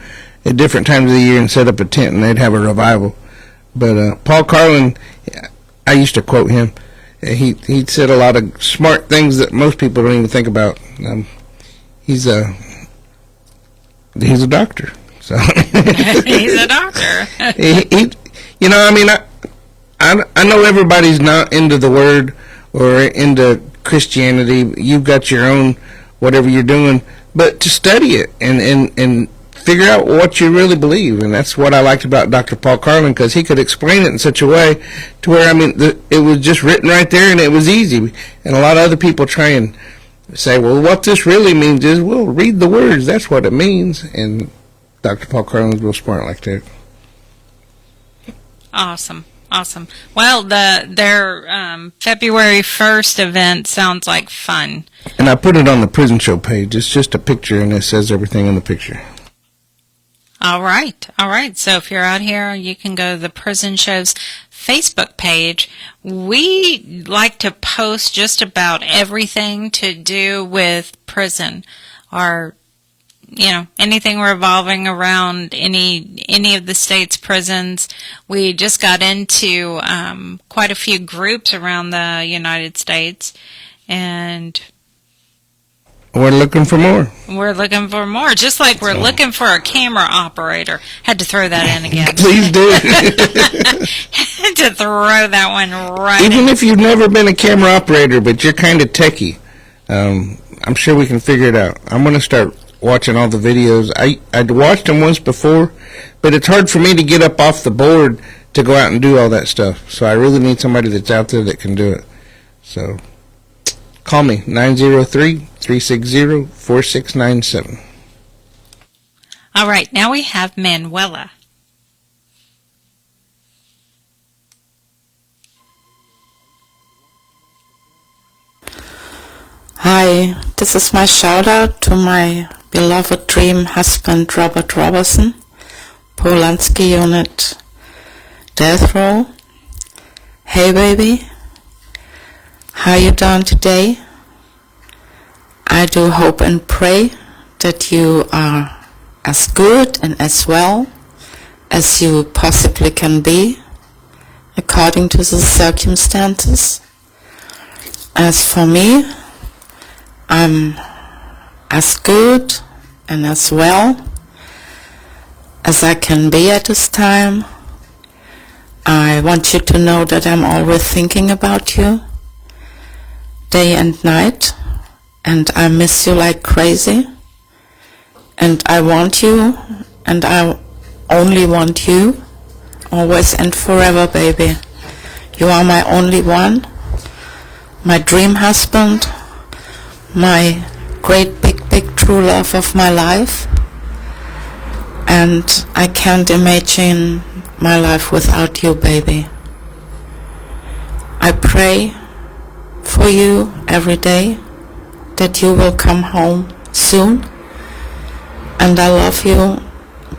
at different times of the year and set up a tent, and they'd have a revival. But Paul Carlin, I used to quote him. He said a lot of smart things that most people don't even think about. He's a doctor. So he's a doctor. I know everybody's not into the Word or into Christianity. You've got your own whatever you're doing, but to study it and figure out what you really believe, and that's what I liked about Dr. Paul Carlin, because he could explain it in such a way to where it was just written right there and it was easy. And a lot of other people try and say, well, what this really means is, well, read the words, that's what it means. And Dr. Paul Carlin's real smart like that. Awesome. Well, their February 1st event sounds like fun. And I put it on the Prison Show page. It's just a picture, and it says everything in the picture. All right. So if you're out here, you can go to the Prison Show's Facebook page. We like to post just about everything to do with prison, or anything revolving around any of the state's prisons. We just got into quite a few groups around the United States, and we're looking for more. Just like we're looking for a camera operator. Had to throw that in again. Please do. Had to throw that one right in. Even if you've never been a camera operator, but you're kind of techie, I'm sure we can figure it out. I'm going to start watching all the videos. I'd watched them once before, but it's hard for me to get up off the board to go out and do all that stuff. So I really need somebody that's out there that can do it. So call me, 903-360-4697. All right, now we have Manuela. Hi, this is my shout out to my beloved dream husband Robert Robertson, Polanski Unit, Death Row. Hey baby, how you doing today? I do hope and pray that you are as good and as well as you possibly can be, according to the circumstances. As for me, I'm as good and as well as I can be at this time. I want you to know that I'm always thinking about you, day and night, and I miss you like crazy, and I want you, and I only want you, always and forever, baby. You are my only one, my dream husband, my great big true love of my life, and I can't imagine my life without you, baby. I pray for you every day that you will come home soon, and I love you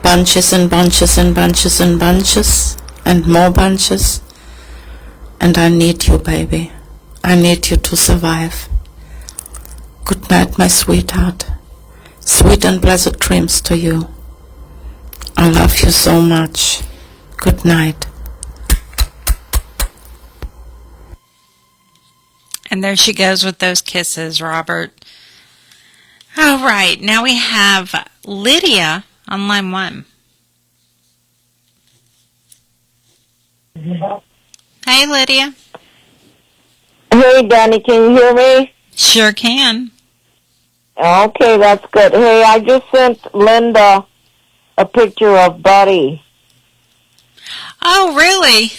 bunches and bunches and bunches and bunches and more bunches, and I need you, baby. I need you to survive. Good night, my sweetheart. Sweet and blessed dreams to you. I love you so much. Good night. And there she goes with those kisses, Robert. All right, now we have Lydia on line 1. Hey, Lydia. Hey, Dani, can you hear me? Sure can. Okay, that's good. Hey, I just sent Linda a picture of Buddy. Oh, really?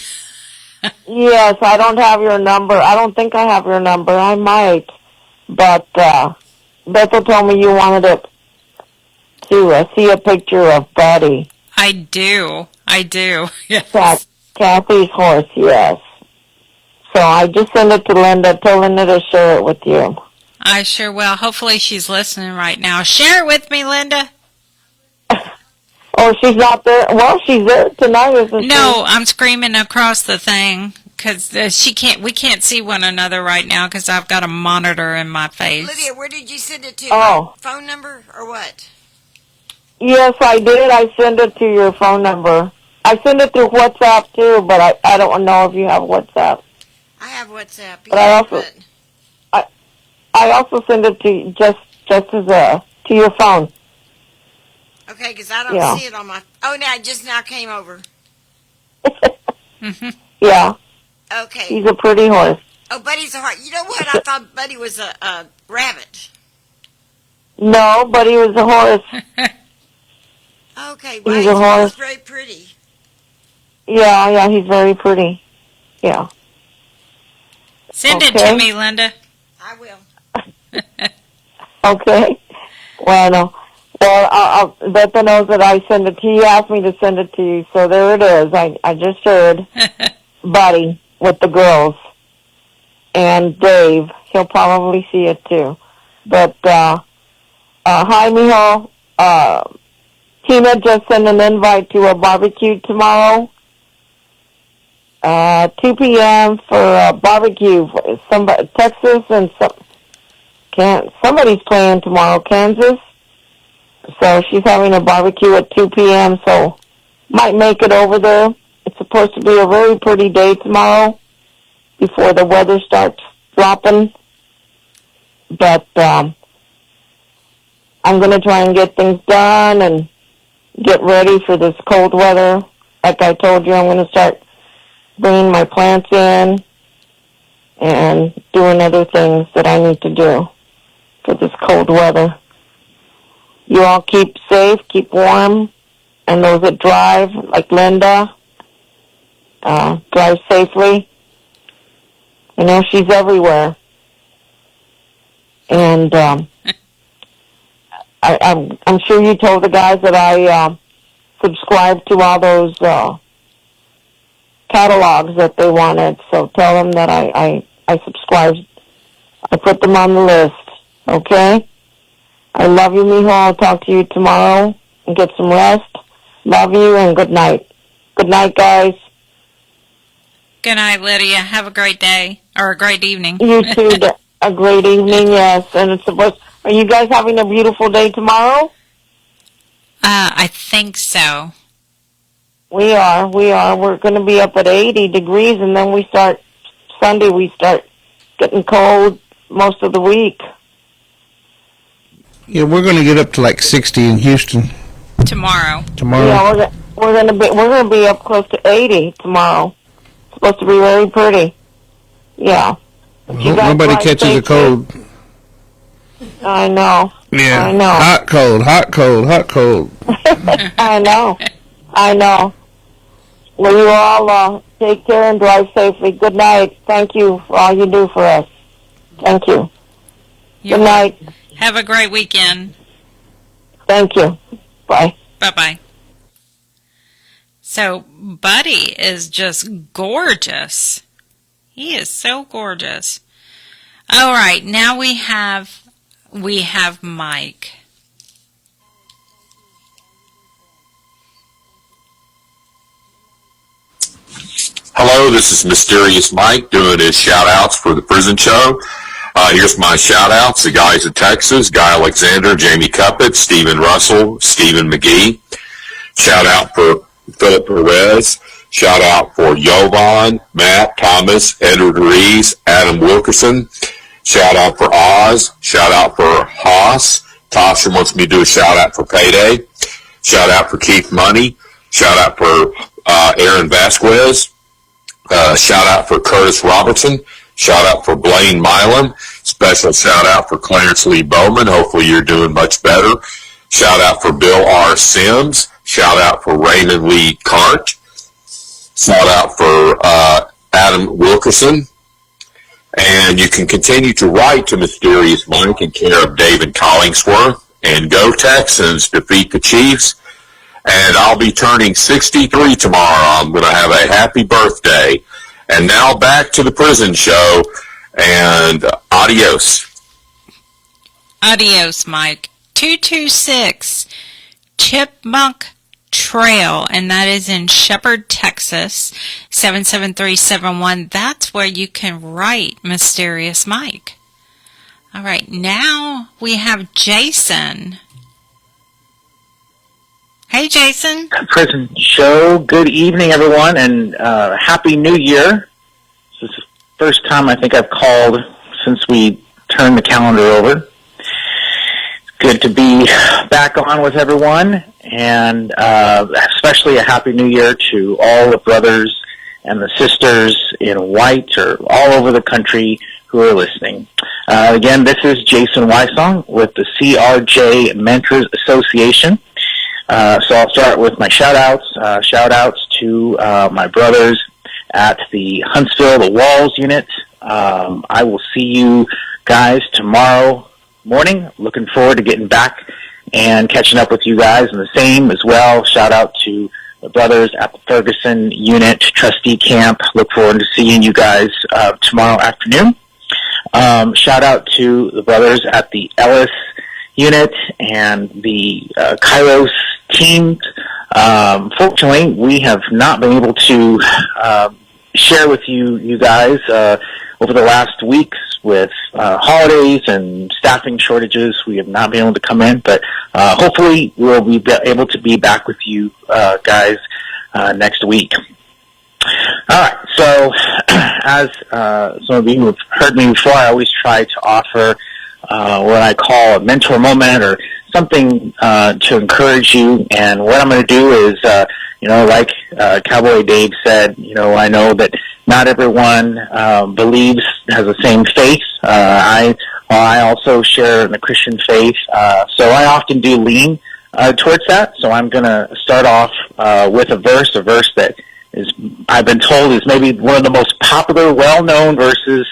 Yes, I don't have your number. I don't think I have your number. I might. But Bethel told me you wanted to see a picture of Buddy. I do. Yes. Kathy's horse, yes. So I just sent it to Linda, told Linda to share it with you. I sure will. Hopefully she's listening right now. Share it with me, Linda. Oh, she's not there? Well, she's there tonight, isn't she? No, I'm screaming across the thing because we can't see one another right now because I've got a monitor in my face. Lydia, where did you send it to? Oh. My phone number or what? Yes, I did. I sent it to your phone number. I sent it through WhatsApp too, but I don't know if you have WhatsApp. I have WhatsApp. But I also send it to just as to your phone. Okay, because I don't see it on my. Oh, no, it just now came over. Yeah. Okay. He's a pretty horse. Oh, Buddy's a heart. You know what? I thought Buddy was a rabbit. No, but he was a horse. Okay, well, he's a horse. He's very pretty. Yeah, he's very pretty. Yeah. Send it to me, Linda. I will. Okay. Well, I'll Beth knows that I send it to you. He asked me to send it to you, so there it is. I just heard Buddy with the girls. And Dave, he'll probably see it too. But, hi, Mijo. Tina just sent an invite to a barbecue tomorrow. 2 p.m. for a barbecue. Somebody, Texas and somebody's playing tomorrow, Kansas. So she's having a barbecue at 2 p.m., so might make it over there. It's supposed to be a very pretty day tomorrow before the weather starts dropping. But I'm going to try and get things done and get ready for this cold weather. Like I told you, I'm going to start bringing my plants in and doing other things that I need to do for this cold weather. You all keep safe, keep warm, and those that drive, like Linda, drive safely. You know, she's everywhere. And I'm sure you told the guys that I subscribe to all those catalogs that they wanted. So tell them that I subscribed. I put them on the list. Okay? I love you, Mijo. I'll talk to you tomorrow and get some rest. Love you and good night. Good night, guys. Good night, Lydia. Have a great day or a great evening. You too. A great evening, yes. And it's supposed. Are you guys having a beautiful day tomorrow? I think so. We are. We're going to be up at 80 degrees, and then Sunday we start getting cold most of the week. Yeah, we're going to get up to like 60 in Houston tomorrow. Yeah, we're going to be up close to 80 tomorrow. It's supposed to be very pretty. Yeah. Hope nobody catches a cold. I know. Yeah. I know. Hot, cold, hot, cold, hot, cold. I know. Well, you all take care and drive safely. Good night. Thank you for all you do for us. Thank you. Good night. Have a great weekend. Thank you. Bye. Bye-bye. So, Buddy is just gorgeous. He is so gorgeous. All right, now we have Mike. Hello, this is Mysterious Mike doing his shout-outs for the prison show. Here's my shout-outs. The guys in Texas, Guy Alexander, Jamie Cuppett, Stephen Russell, Stephen McGee. Shout-out for Philip Perez. Shout-out for Jovan, Matt, Thomas, Edward Rees, Adam Wilkerson. Shout-out for Oz. Shout-out for Haas. Tasha wants me to do a shout-out for Payday. Shout-out for Keith Money. Shout-out for Aaron Vasquez. Shout-out for Curtis Robertson. Shout-out for Blaine Milam. Special shout-out for Clarence Lee Bowman. Hopefully you're doing much better. Shout-out for Bill R. Sims. Shout-out for Raymond Lee Cart. Shout-out for Adam Wilkerson. And you can continue to write to Mysterious Mike in care of David Collingsworth. And go Texans, defeat the Chiefs. And I'll be turning 63 tomorrow. I'm going to have a happy birthday. And now back to the prison show. And adios. Adios, Mike. 226 Chipmunk Trail, and that is in Shepherd, Texas, 77371. That's where you can write Mysterious Mike. All right, now we have Jason. Hey, Jason. Prison show. Good evening, everyone, and Happy New Year. This is the first time I think I've called since we turned the calendar over. Good to be back on with everyone, and especially a Happy New Year to all the brothers and the sisters in white or all over the country who are listening. Again, this is Jason Wysong with the CRJ Mentors Association. So I'll start with my shout-outs. Shout-outs to my brothers at the Huntsville, the Walls Unit. I will see you guys tomorrow morning. Looking forward to getting back and catching up with you guys. And the same as well, shout-out to the brothers at the Ferguson Unit Trustee Camp. Look forward to seeing you guys tomorrow afternoon. Shout-out to the brothers at the Ellis Unit and the Kairos team. Fortunately, we have not been able to share with you guys over the last weeks with holidays and staffing shortages. We have not been able to come in, but hopefully we'll be able to be back with you guys next week. All right, so as some of you have heard me before, I always try to offer what I call a mentor moment or something to encourage you. And what I'm going to do is, like Cowboy Dave said, I know that not everyone believes, has the same faith. I also share in the Christian faith, so I often do lean towards that. So I'm going to start off with a verse that is, I've been told, is maybe one of the most popular, well-known verses,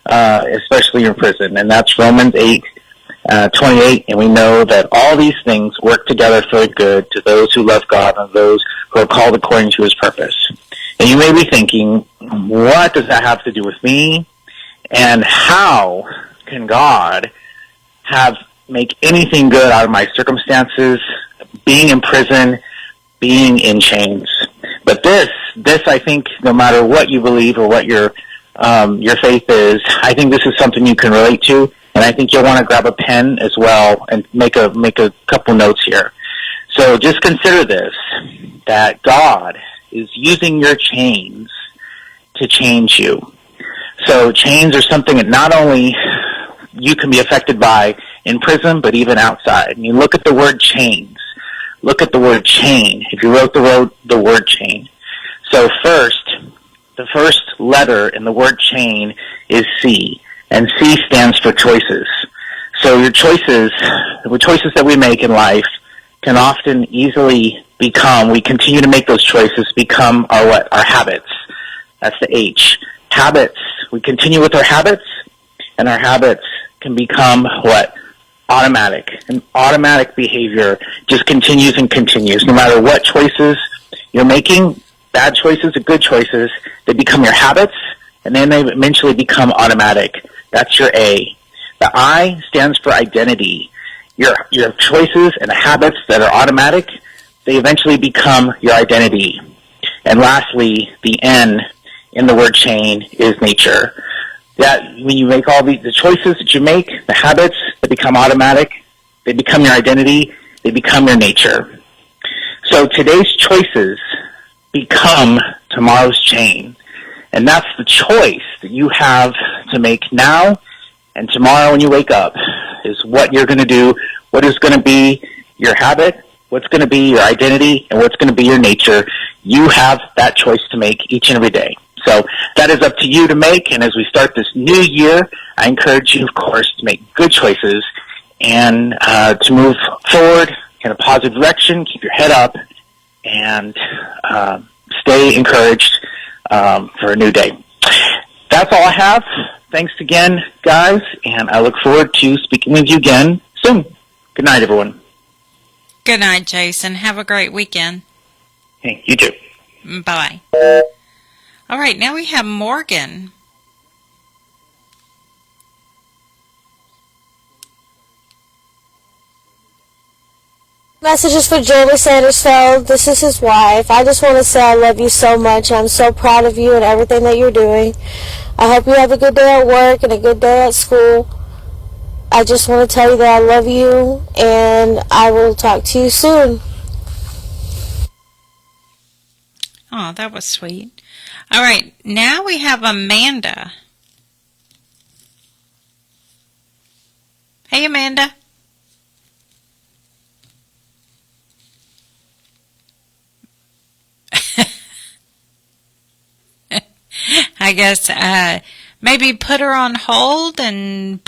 especially in prison, and that's Romans 8:28, and we know that all these things work together for good to those who love God and those who are called according to His purpose. And you may be thinking, what does that have to do with me? And how can God make anything good out of my circumstances, being in prison, being in chains? But this I think, no matter what you believe or what your faith is, I think this is something you can relate to, and I think you'll want to grab a pen as well and make a couple notes here. So just consider this, that God is using your chains to change you. So chains are something that not only you can be affected by in prison, but even outside. And you look at the word chains. Look at the word chain. If you wrote the word chain. So the first letter in the word chain is C, and C stands for choices. So your choices, the choices that we make in life, can often easily become, we continue to make those choices, become our habits. That's the H. Habits. We continue with our habits, and our habits can become what? Automatic. And automatic behavior just continues and continues. No matter what choices you're making, bad choices or good choices, they become your habits, and then they eventually become automatic. That's your A. The I stands for identity. Your choices and the habits that are automatic, they eventually become your identity. And lastly, the N in the word chain is nature. That when you make all the choices that you make, the habits that become automatic, they become your identity, they become your nature. So today's choices become tomorrow's chain. And that's the choice that you have to make now and tomorrow when you wake up, is what you're going to do, what is going to be your habit, what's going to be your identity, and what's going to be your nature. You have that choice to make each and every day. So that is up to you to make, and as we start this new year, I encourage you, of course, to make good choices and to move forward in a positive direction, keep your head up, and stay encouraged for a new day. That's all I have. Thanks again, guys, and I look forward to speaking with you again soon. Good night, everyone. Good night, Jason. Have a great weekend. Hey, you too. Bye. All right, now we have Morgan. Message is for Jeremy Sandersfeld. This is his wife. I just want to say I love you so much. I'm so proud of you and everything that you're doing. I hope you have a good day at work and a good day at school. I just want to tell you that I love you, and I will talk to you soon. Oh, that was sweet. All right, now we have Amanda. Hey, Amanda. I guess maybe put her on hold and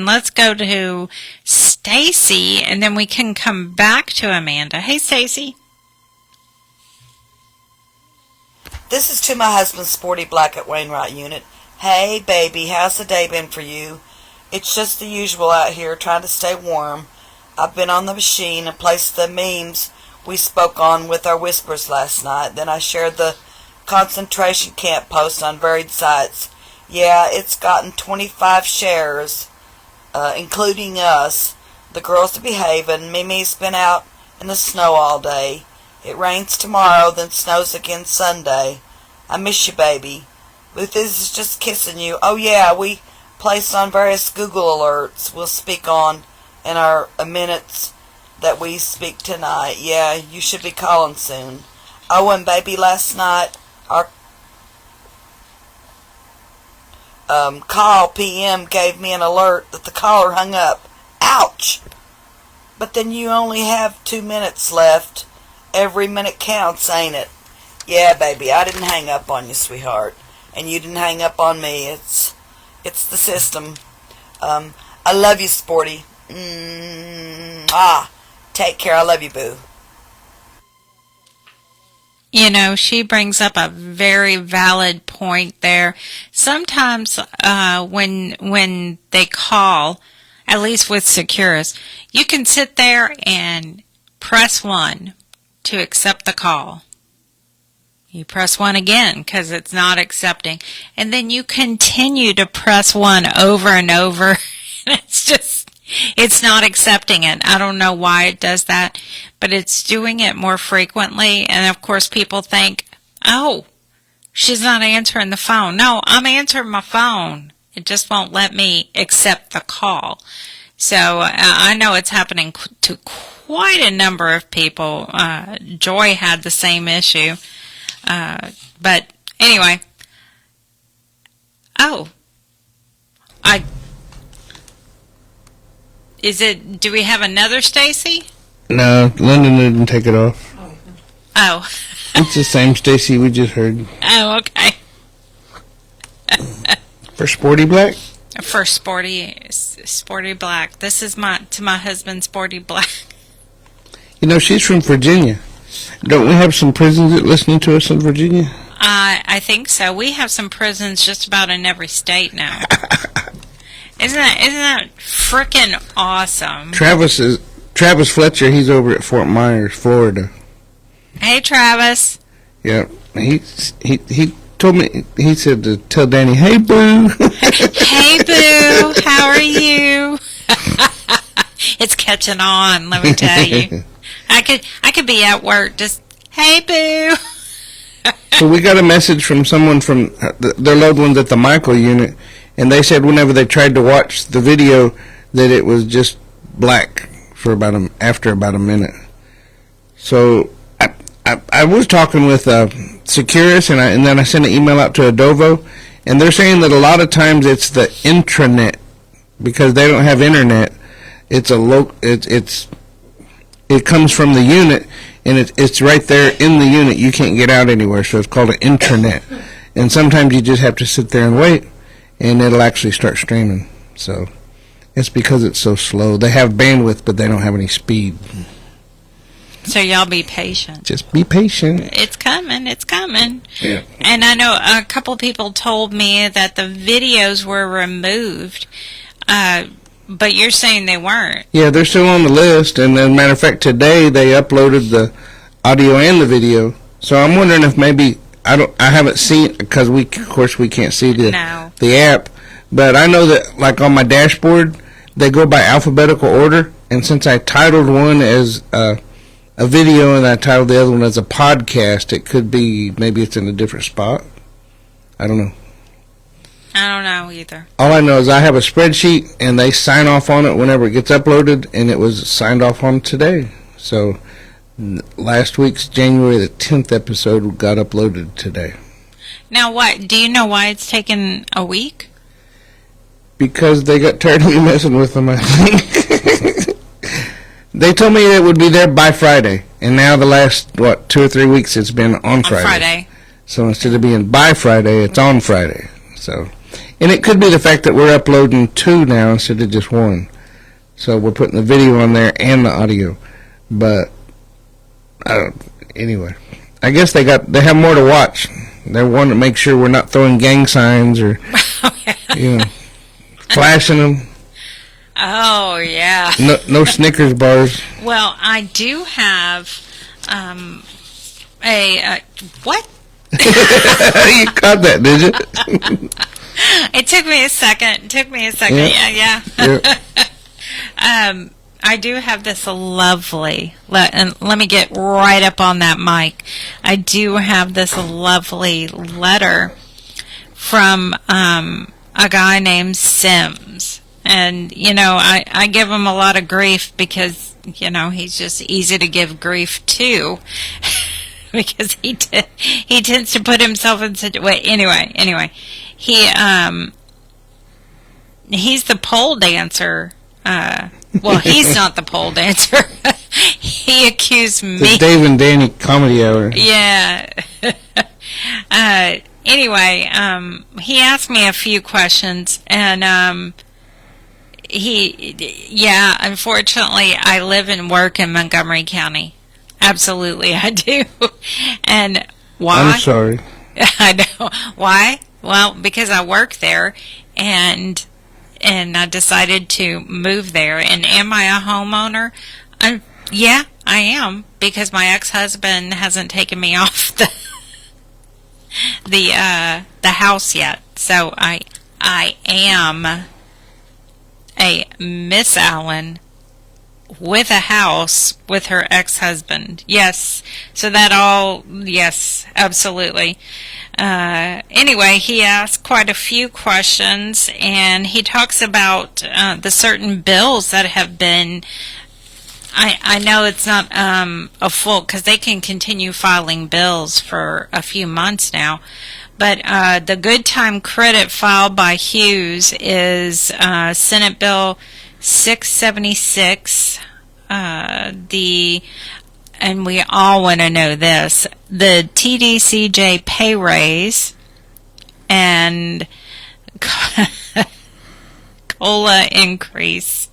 let's go to Stacy, and then we can come back to Amanda. Hey, Stacy. This is to my husband, Sporty Black at Wainwright Unit. Hey, baby, how's the day been for you? It's just the usual out here, trying to stay warm. I've been on the machine and placed the memes we spoke on with our whispers last night. Then I shared the concentration camp post on varied sites. Yeah, it's gotten 25 shares, including us. The girls are behaving. Mimi's been out in the snow all day. It rains tomorrow, then snows again Sunday. I miss you, baby. Ruth is just kissing you. Oh yeah, we placed on various Google alerts we'll speak on in our minutes that we speak tonight. Yeah, you should be calling soon. Oh, and baby, last night our call PM gave me an alert that the caller hung up. Ouch! But then you only have 2 minutes left. Every minute counts, ain't it? Yeah, baby, I didn't hang up on you, sweetheart. And you didn't hang up on me. It's the system. I love you, Sporty. Take care. I love you, boo. You know, she brings up a very valid point there. Sometimes when they call, at least with Securus, you can sit there and press 1 to accept the call. You press 1 again because it's not accepting. And then you continue to press 1 over and over. It's not accepting it. I don't know why it does that, but it's doing it more frequently. And of course people think, oh, she's not answering the phone. No, I'm answering my phone. It just won't let me accept the call. So I know it's happening to quite a number of people. Joy had the same issue. But anyway. Oh. Do we have another Stacy? No, London didn't take it off. Oh. It's the same Stacy we just heard. Oh, okay. For Sporty Black? For Sporty Black. This is to my husband, Sporty Black. You know, she's from Virginia. Don't we have some prisons that listening to us in Virginia? I think so. We have some prisons just about in every state now. Isn't that frickin' awesome? Travis Fletcher, he's over at Fort Myers, Florida. Hey, Travis. Yeah, he told me, he said to tell Danny, hey, boo. Hey, boo, how are you? It's catching on, let me tell you. I could be at work just, hey, boo. So we got a message from someone from their loved ones at the Michael unit, and they said whenever they tried to watch the video that it was just black for after about a minute. So I was talking with Securus, and then I sent an email out to Adovo, and they're saying that a lot of times it's the intranet because they don't have internet. It's it comes from the unit, and it's right there in the unit. You can't get out anywhere, so it's called an intranet. And sometimes you just have to sit there and wait, and it'll actually start streaming. So it's because it's so slow. They have bandwidth, but they don't have any speed. So y'all be patient. Just be patient. It's coming. It's coming. Yeah. And I know a couple people told me that the videos were removed, but you're saying they weren't. Yeah, they're still on the list. And as a matter of fact, today they uploaded the audio and the video. So I'm wondering if maybe I haven't seen, because of course we can't see the app. But I know that like on my dashboard they go by alphabetical order. And since I titled one as a video and I titled the other one as a podcast, it could be maybe it's in a different spot. I don't know. I don't know either. All I know is I have a spreadsheet and they sign off on it whenever it gets uploaded, and it was signed off on today. So last week's January the 10th episode got uploaded today. Now what? Do you know why it's taken a week? Because they got tired of me messing with them, I think. They told me it would be there by Friday, and now the last, 2 or 3 weeks it's been on Friday. So instead of being by Friday, it's on Friday. So, and it could be the fact that we're uploading 2 now instead of just 1. So we're putting the video on there and the audio. But, anyway. I guess they have more to watch. They want to make sure we're not throwing gang signs or, flashing them. Oh, yeah. No Snickers bars. Well, I do have what? You caught that, did you? It took me a second. Yeah. I do have this lovely, and let me get right up on that mic. I do have this lovely letter from a guy named Sims. And, I give him a lot of grief because, he's just easy to give grief to because he tends to put himself in such a way. Anyway, he's the pole dancer. Well, he's not the pole dancer. He accused me. The Dave and Dani comedy hour. Yeah. Anyway, he asked me a few questions, and, unfortunately, I live and work in Montgomery County. Absolutely, I do. And why? I'm sorry. I know. Why? Well, because I work there, and I decided to move there. And am I a homeowner? Yeah, I am, because my ex-husband hasn't taken me off the house yet. So I am a Miss Allen with a house with her ex-husband. Yes. So yes, absolutely. Anyway, he asked quite a few questions, and he talks about the certain bills that have been, I know it's not a full, because they can continue filing bills for a few months now. But the good time credit filed by Hughes is Senate Bill 676. And we all want to know this, the TDCJ pay raise and COLA increase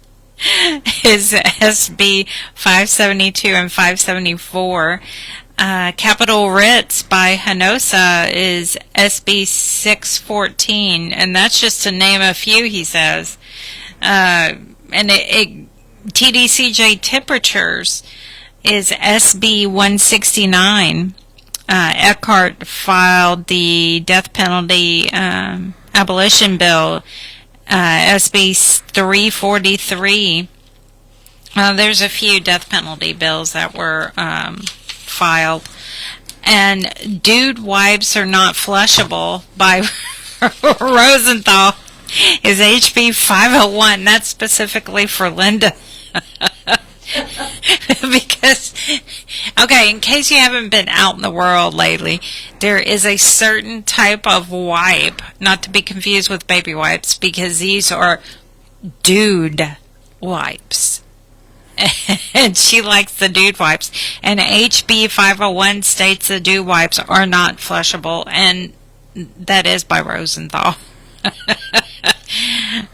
is SB 572 and 574. Capital Writs by Hanosa is SB 614, and that's just to name a few, he says. And TDCJ temperatures is SB 169. Eckhart filed the death penalty abolition bill, SB 343. There's a few death penalty bills that were filed. And dude wipes are not flushable by Rosenthal is HB 501. That's specifically for Linda. Because, okay, in case you haven't been out in the world lately, there is a certain type of wipe, not to be confused with baby wipes, because these are dude wipes. And she likes the dude wipes. And HB 501 states the dude wipes are not flushable, and that is by Rosenthal.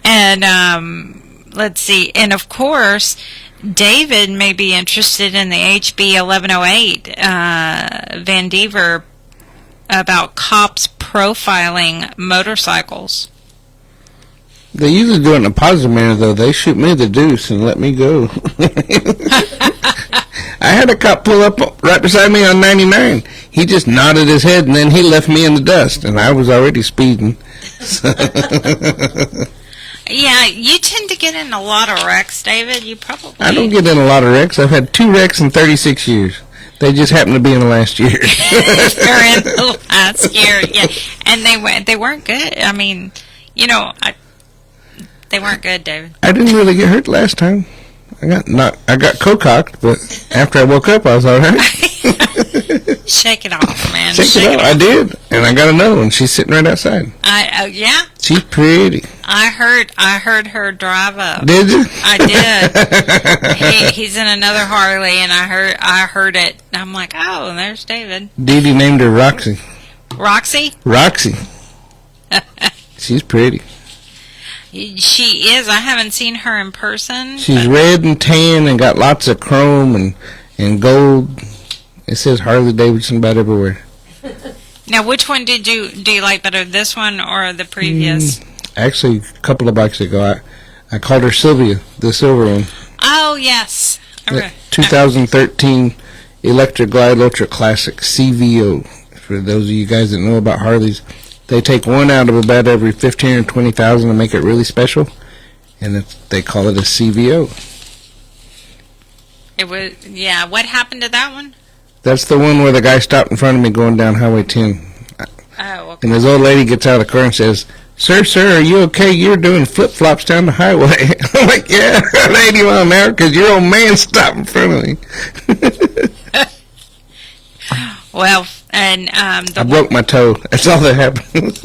And let's see. And of course, David may be interested in the HB 1108 Van Dever about cops profiling motorcycles. They usually do it in a positive manner, though. They shoot me the deuce and let me go. I had a cop pull up right beside me on 99. He just nodded his head, and then he left me in the dust, and I was already speeding. Yeah, you tend to get in a lot of wrecks, David. You probably... I don't get in a lot of wrecks. I've had 2 wrecks in 36 years. They just happened to be in the last year. They're in the last year, yeah. And they weren't good. I mean, you know, they weren't good, David. I didn't really get hurt last time. I got co-cocked, but after I woke up, I was all right. Shake it off, man. Shake it off. I did, and I got another one. She's sitting right outside. Yeah. She's pretty. I heard her drive up. Did you? I did. He's in another Harley, and I heard it. I'm like, oh, and there's David. Dee Dee named her Roxy. Roxy? Roxy. She's pretty. She is. I haven't seen her in person. She's red and tan and got lots of chrome and gold. It says Harley Davidson about everywhere. Now, which one do you like better, this one or the previous? Actually, a couple of bikes ago, I called her Sylvia, the silver one. Oh, yes. Okay. 2013 Electric Glide Ultra Classic CVO. For those of you guys that know about Harleys, they take one out of about every 15 or 20,000 to make it really special, and they call it a CVO. It was, yeah. What happened to that one? That's the one where the guy stopped in front of me going down Highway 10. Oh, okay. And this old lady gets out of the car and says, Sir, are you okay? You're doing flip-flops down the highway. I'm like, yeah, 80 miles an hour because your old man stopped in front of me. Well, and I broke my toe. That's all that happened.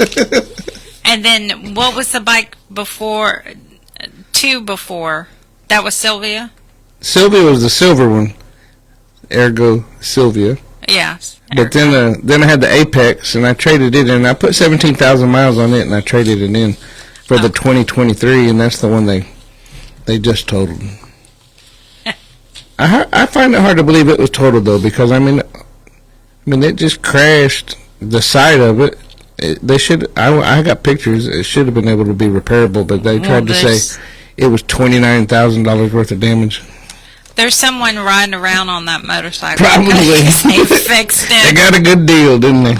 And then what was the bike before? 2 before? That was Sylvia? Sylvia was the silver one. Ergo Sylvia. Yeah. But then I had the Apex, and I traded it in. I put 17,000 miles on it, and I traded it in for the 2023, and that's the one they just totaled. I find it hard to believe it was totaled, though, because, I mean, it just crashed the side of it. I got pictures. It should have been able to be repairable, but they tried to say it was $29,000 worth of damage. There's someone riding around on that motorcycle. Probably. They fixed it. They got a good deal, didn't they?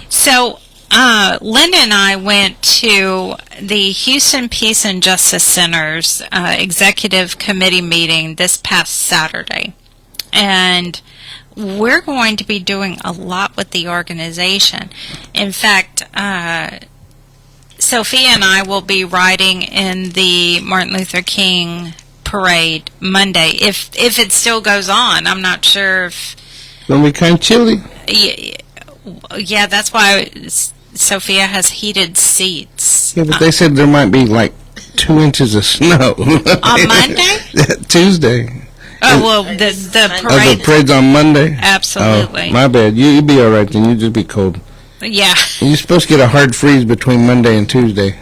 So, Linda and I went to the Houston Peace and Justice Center's executive committee meeting this past Saturday. And we're going to be doing a lot with the organization. In fact, Sophia and I will be riding in the Martin Luther King parade Monday, if it still goes on. I'm not sure if... It's going to be kind of chilly. Yeah, that's why Sophia has heated seats. Yeah, but they said there might be like 2 inches of snow. On Monday? Tuesday. Oh, well, the parade... the parade's on Monday? Absolutely. Oh, my bad. You'd be all right then. You'd just be cold. Yeah. You're supposed to get a hard freeze between Monday and Tuesday.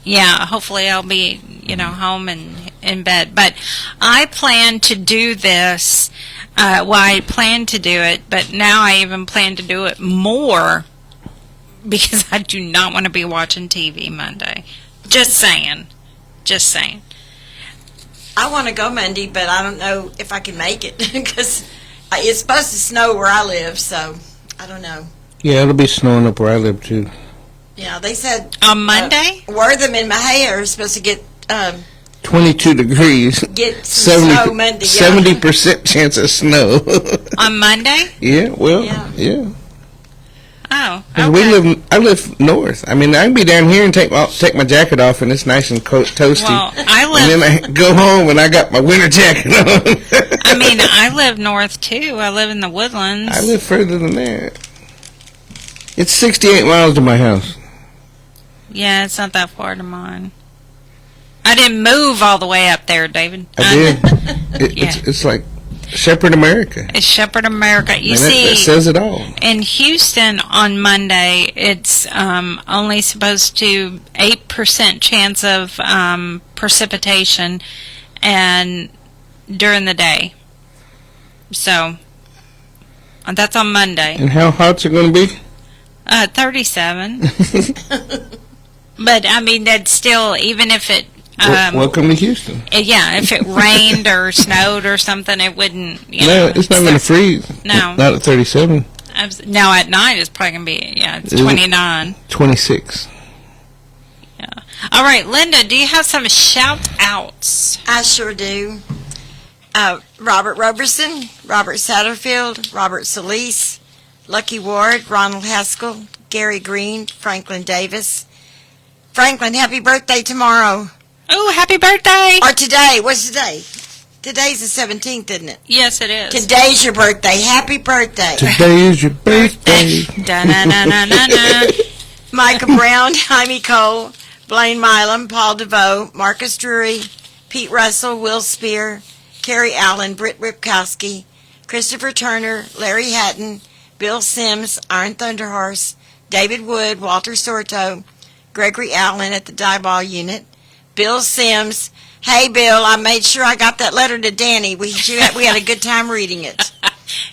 Yeah, hopefully I'll be, home and in bed. But I plan to do this. I plan to do it, but now I even plan to do it more because I do not want to be watching TV Monday. Just saying. I want to go Monday, but I don't know if I can make it because it's supposed to snow where I live, so I don't know. Yeah, it'll be snowing up where I live, too. Yeah, they said... On Monday? Wortham and Mahair are supposed to get... 22 degrees. Get some snow Monday. 70% chance of snow. On Monday? Yeah, well, yeah. Oh, I live north. I mean, I can be down here and take my jacket off, and it's nice and toasty. Well, and then I go home and I got my winter jacket on. I mean, I live north too. I live in the Woodlands. I live further than that. It's 68 miles to my house. Yeah, it's not that far to mine. I didn't move all the way up there, David. I did. It's like Shepherd America. It's Shepherd America. You and see, that says it all. In Houston on Monday, it's only supposed to 8% chance of precipitation, and during the day. So that's on Monday. And how hot's it going to be? 37. But I mean, that's still, even if it. Welcome to Houston. Yeah, if it rained or snowed or something, it wouldn't. No, it's not going to freeze. No. Not at 37. Now at night, it's probably going to be, it's 29. 26. Yeah. All right, Linda, do you have some shout-outs? I sure do. Robert Robertson, Robert Satterfield, Robert Solis, Lucky Ward, Ronald Haskell, Gary Green, Franklin Davis. Franklin, happy birthday tomorrow. Oh, happy birthday. Or today. What's today? Today's the 17th, isn't it? Yes, it is. Today's your birthday. Happy birthday. Today is your birthday. Da-na-na-na-na-na. Micah Brown, Jaime Cole, Blaine Milam, Paul DeVoe, Marcus Drury, Pete Russell, Will Spear, Carrie Allen, Britt Ripkowski, Christopher Turner, Larry Hatton, Bill Sims, Iron Thunderhorse, David Wood, Walter Sorto, Gregory Allen at the Dieball Unit, Bill Sims. Hey, Bill, I made sure I got that letter to Danny. We had a good time reading it.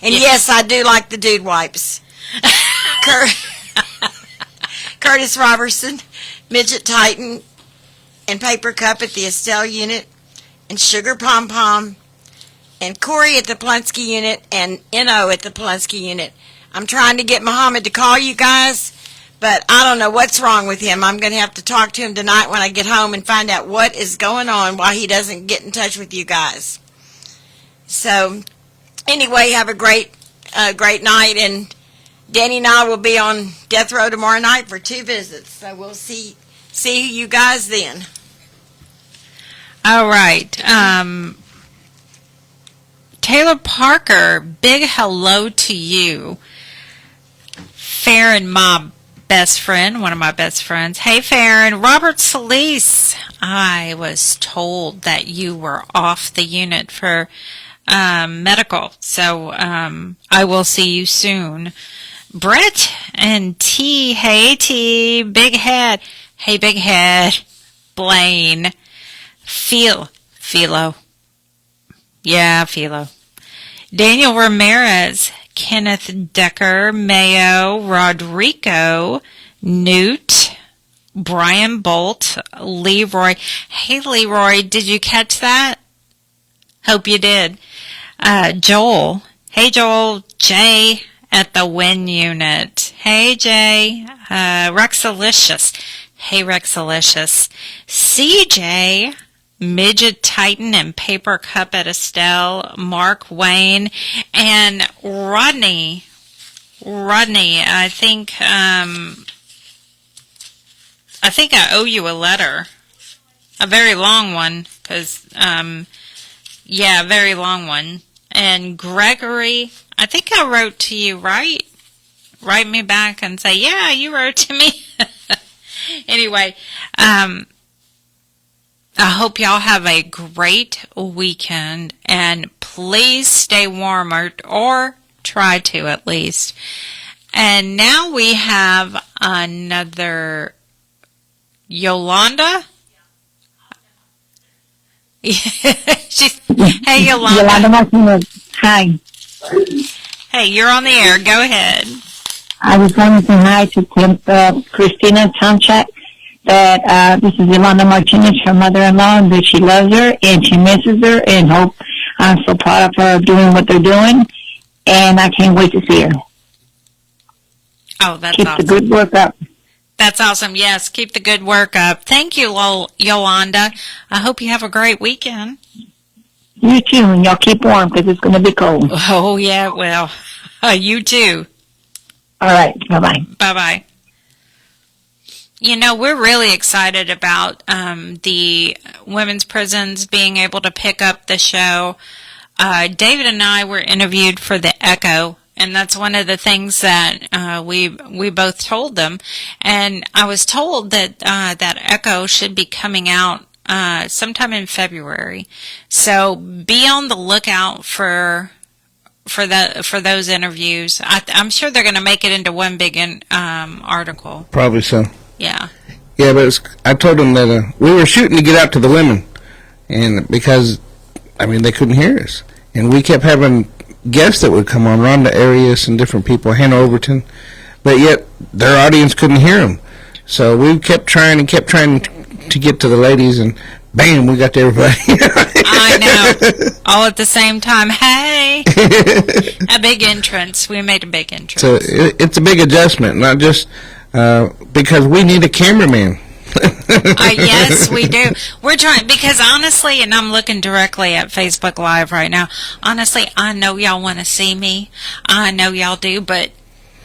And yes, I do like the dude wipes. Curtis Robertson, Midget Titan, and Paper Cup at the Estelle Unit, and Sugar Pom Pom, and Corey at the Polunsky Unit, and N.O. at the Polunsky Unit. I'm trying to get Muhammad to call you guys, but I don't know what's wrong with him. I'm going to have to talk to him tonight when I get home and find out what is going on, why he doesn't get in touch with you guys. So, anyway, have a great night, and Danny and I will be on death row tomorrow night for 2 visits. So we'll see you guys then. All right. Taylor Parker, big hello to you. Farron, my best friend, one of my best friends. Hey, Farron. Robert Solis, I was told that you were off the unit for medical, so I will see you soon. Brett and T, hey, T, Big Head. Hey, Big Head. Blaine. Philo. Yeah, Philo. Daniel Ramirez, Kenneth Decker, Mayo, Rodrigo, Newt, Brian Bolt, Leroy. Hey, Leroy, did you catch that? Hope you did. Joel. Hey, Joel. Jay at the Win Unit. Hey, Jay. Rexalicious. Hey, Rexalicious. CJ. Midget Titan and Paper Cup at Estelle, Mark Wayne, and Rodney. I think I owe you a letter, a very long one, because a very long one. And Gregory, I think I wrote to you, right? Write me back and say, yeah, you wrote to me. Anyway, I hope y'all have a great weekend, and please stay warm, or try to at least. And now we have another Yolanda. Hey, Yolanda. Yolanda Martinez. Hi. Hey, you're on the air. Go ahead. I was wanting to say hi to Christina Tomchak. That this is Yolanda Martinez, her mother-in-law, and that she loves her and she misses her, and hope I'm so proud of her doing what they're doing, and I can't wait to see her. Oh, that's keep awesome. the good work up. That's awesome. Yes, keep the good work up. Thank you, Yolanda. I hope you have a great weekend. You too, and y'all keep warm because it's going to be cold. Oh, yeah, well, you too. All right, bye-bye. Bye-bye. You know, we're really excited about the women's prisons being able to pick up the show. David and I were interviewed for the Echo, and that's one of the things that we both told them. And I was told that that Echo should be coming out sometime in February. So be on the lookout for those interviews. I'm sure they're going to make it into one big article. Probably so. Yeah. Yeah, but I told them that we were shooting to get out to the women, and because, I mean, they couldn't hear us. And we kept having guests that would come on, Rhonda Arias and different people, Hannah Overton, but yet their audience couldn't hear them. So we kept trying to get to the ladies, and bam, we got to everybody. I know. All at the same time. Hey! A big entrance. We made a big entrance. So it's a big adjustment, not just because we need a cameraman. Yes, we do. We're trying, because honestly, and I'm looking directly at Facebook Live right now, honestly, I know y'all want to see me. I know y'all do, but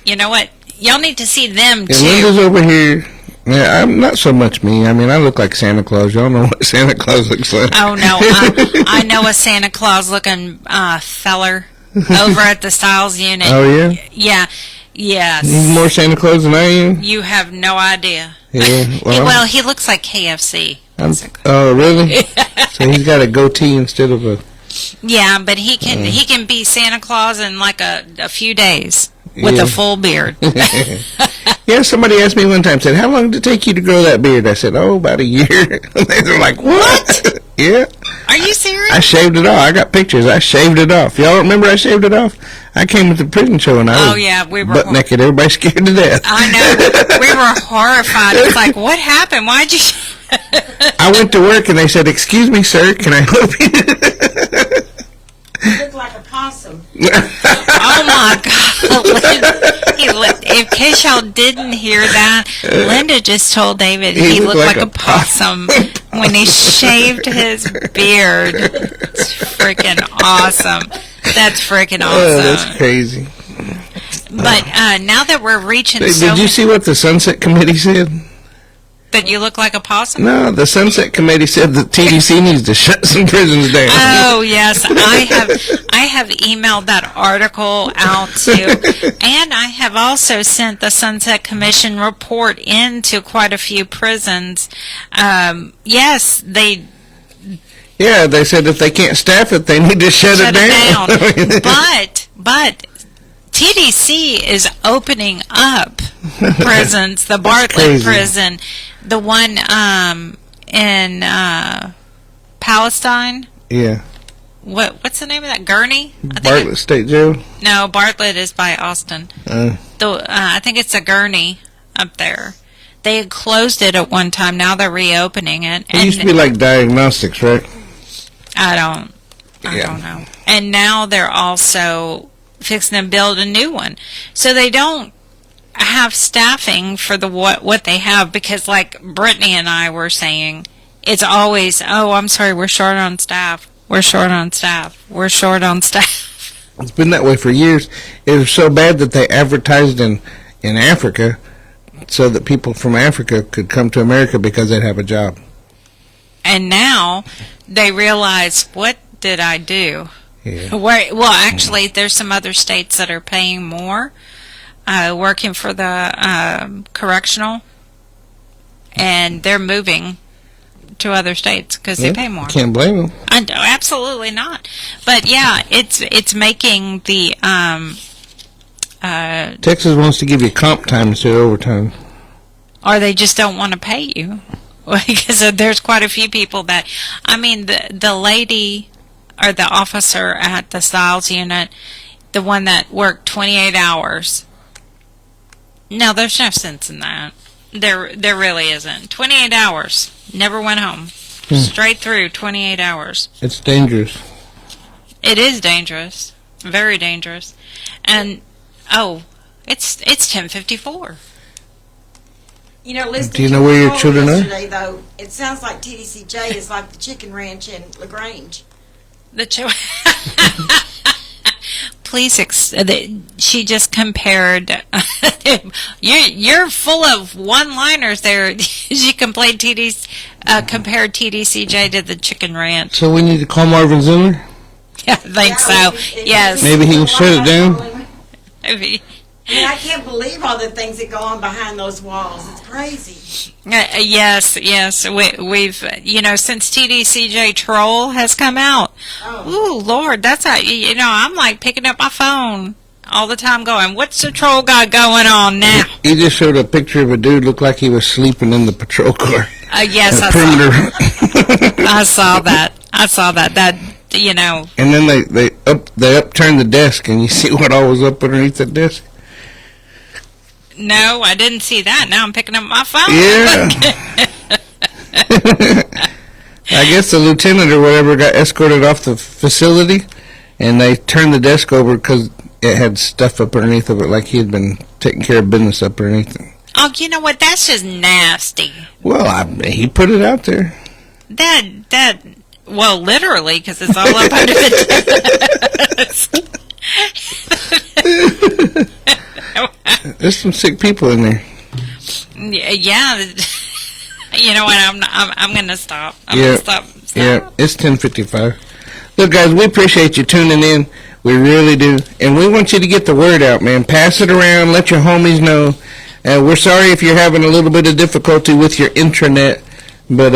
you know what? Y'all need to see them, too. And Linda's over here. Yeah, I'm not so much me. I mean, I look like Santa Claus. Y'all know what Santa Claus looks like. Oh, no. I know a Santa Claus-looking feller over at the Styles Unit. Oh, yeah? Yeah. Yes. He's more Santa Claus than I am? You have no idea. Yeah. Well, he looks like KFC. Oh, really? So he's got a goatee instead of a... Yeah, but he can be Santa Claus in like a few days with a full beard. Yeah, somebody asked me one time, said, how long did it take you to grow that beard? I said, about a year. They're like, what? Yeah. Are you serious? I shaved it off. I got pictures. I shaved it off. Y'all remember I shaved it off? I came with the prison show and I was we were butt naked. Everybody scared to death. I know. We were horrified. It's like, what happened? Why'd you... I went to work and they said, excuse me, sir, can I help you? You look like a possum. Oh my God! In case y'all didn't hear that, Linda just told David he looked like a possum when he shaved his beard. It's freaking awesome. That's freaking awesome. Oh, that's crazy. But now that we're reaching, did you see what the Sunset Committee said? That you look like a possum? No, the Sunset Committee said that TDC needs to shut some prisons down. Oh, yes. I have emailed that article out to, and I have also sent the Sunset Commission report into quite a few prisons. Yes, they... Yeah, they said if they can't staff it, they need to shut it down. But TDC is opening up prisons. The Bartlett prison, the one in Palestine. Yeah. What's the name of that? Gurney? Bartlett State Jail? No, Bartlett is by Austin. I think it's a Gurney up there. They had closed it at one time. Now they're reopening it. It used to be like diagnostics, right? I don't know. And now they're also fixing to build a new one. So they don't have staffing for the what they have, because like Brittany and I were saying, it's always, I'm sorry, we're short on staff. We're short on staff. We're short on staff. It's been that way for years. It was so bad that they advertised in Africa so that people from Africa could come to America because they'd have a job. And now they realize, what did I do? Yeah. Well, actually, there's some other states that are paying more, working for the correctional, and they're moving to other states because they pay more. Can't blame them. Absolutely not. But yeah, it's making the Texas wants to give you comp time instead of overtime. Or they just don't want to pay you. Because there's quite a few people that, I mean, the lady or the officer at the Styles Unit, the one that worked 28 hours. No, there's no sense in that. There really isn't. 28 hours. Never went home. Straight through 28 hours. It's dangerous. It is dangerous. Very dangerous. And, it's 10:54. You know, listening Do you know where your to children are? yesterday, though, it sounds like TDCJ is like the chicken ranch in LaGrange. Please, she just compared. You're full of one-liners there. She compared TDCJ to the Chicken Ranch. So we need to call Marvin Zimmer? Yeah, I think so. Yes. Maybe he can shut it down? Maybe. I mean, I can't believe all the things that go on behind those walls. It's crazy. Yes. We've since TDCJ Troll has come out. Ooh, Lord, that's how I'm like picking up my phone all the time, going, "What's the troll got going on now?" He just showed a picture of a dude looked like he was sleeping in the patrol car. Yes, I saw that. That. And then they upturned the desk, and you see what all was up underneath the desk. No, I didn't see that. Now I'm picking up my phone. Yeah. I guess the lieutenant or whatever got escorted off the facility, and they turned the desk over because it had stuff up underneath of it, like he had been taking care of business up underneath it. Oh, you know what? That's just nasty. Well, he put it out there. Well, literally, because it's all up under the desk. There's some sick people in there. Yeah. You know what? I'm gonna stop. I'm Yeah. gonna stop. Yeah, it's 10:55. Look, guys, we appreciate you tuning in. We really do, and we want you to get the word out, man. Pass it around. Let your homies know. We're sorry if you're having a little bit of difficulty with your intranet, but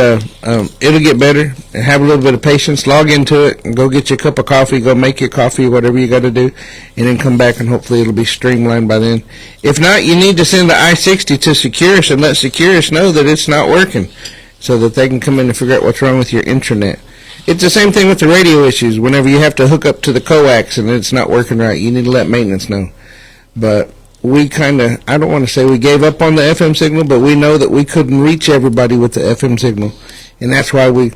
it'll get better. Have a little bit of patience. Log into it and go get your cup of coffee. Go make your coffee, whatever you got to do, and then come back and hopefully it'll be streamlined by then. If not, you need to send the I-60 to Securus and let Securus know that it's not working, so that they can come in and figure out what's wrong with your intranet. It's the same thing with the radio issues. Whenever you have to hook up to the coax and it's not working right, you need to let maintenance know. But we I don't want to say we gave up on the FM signal, but we know that we couldn't reach everybody with the FM signal. And that's why we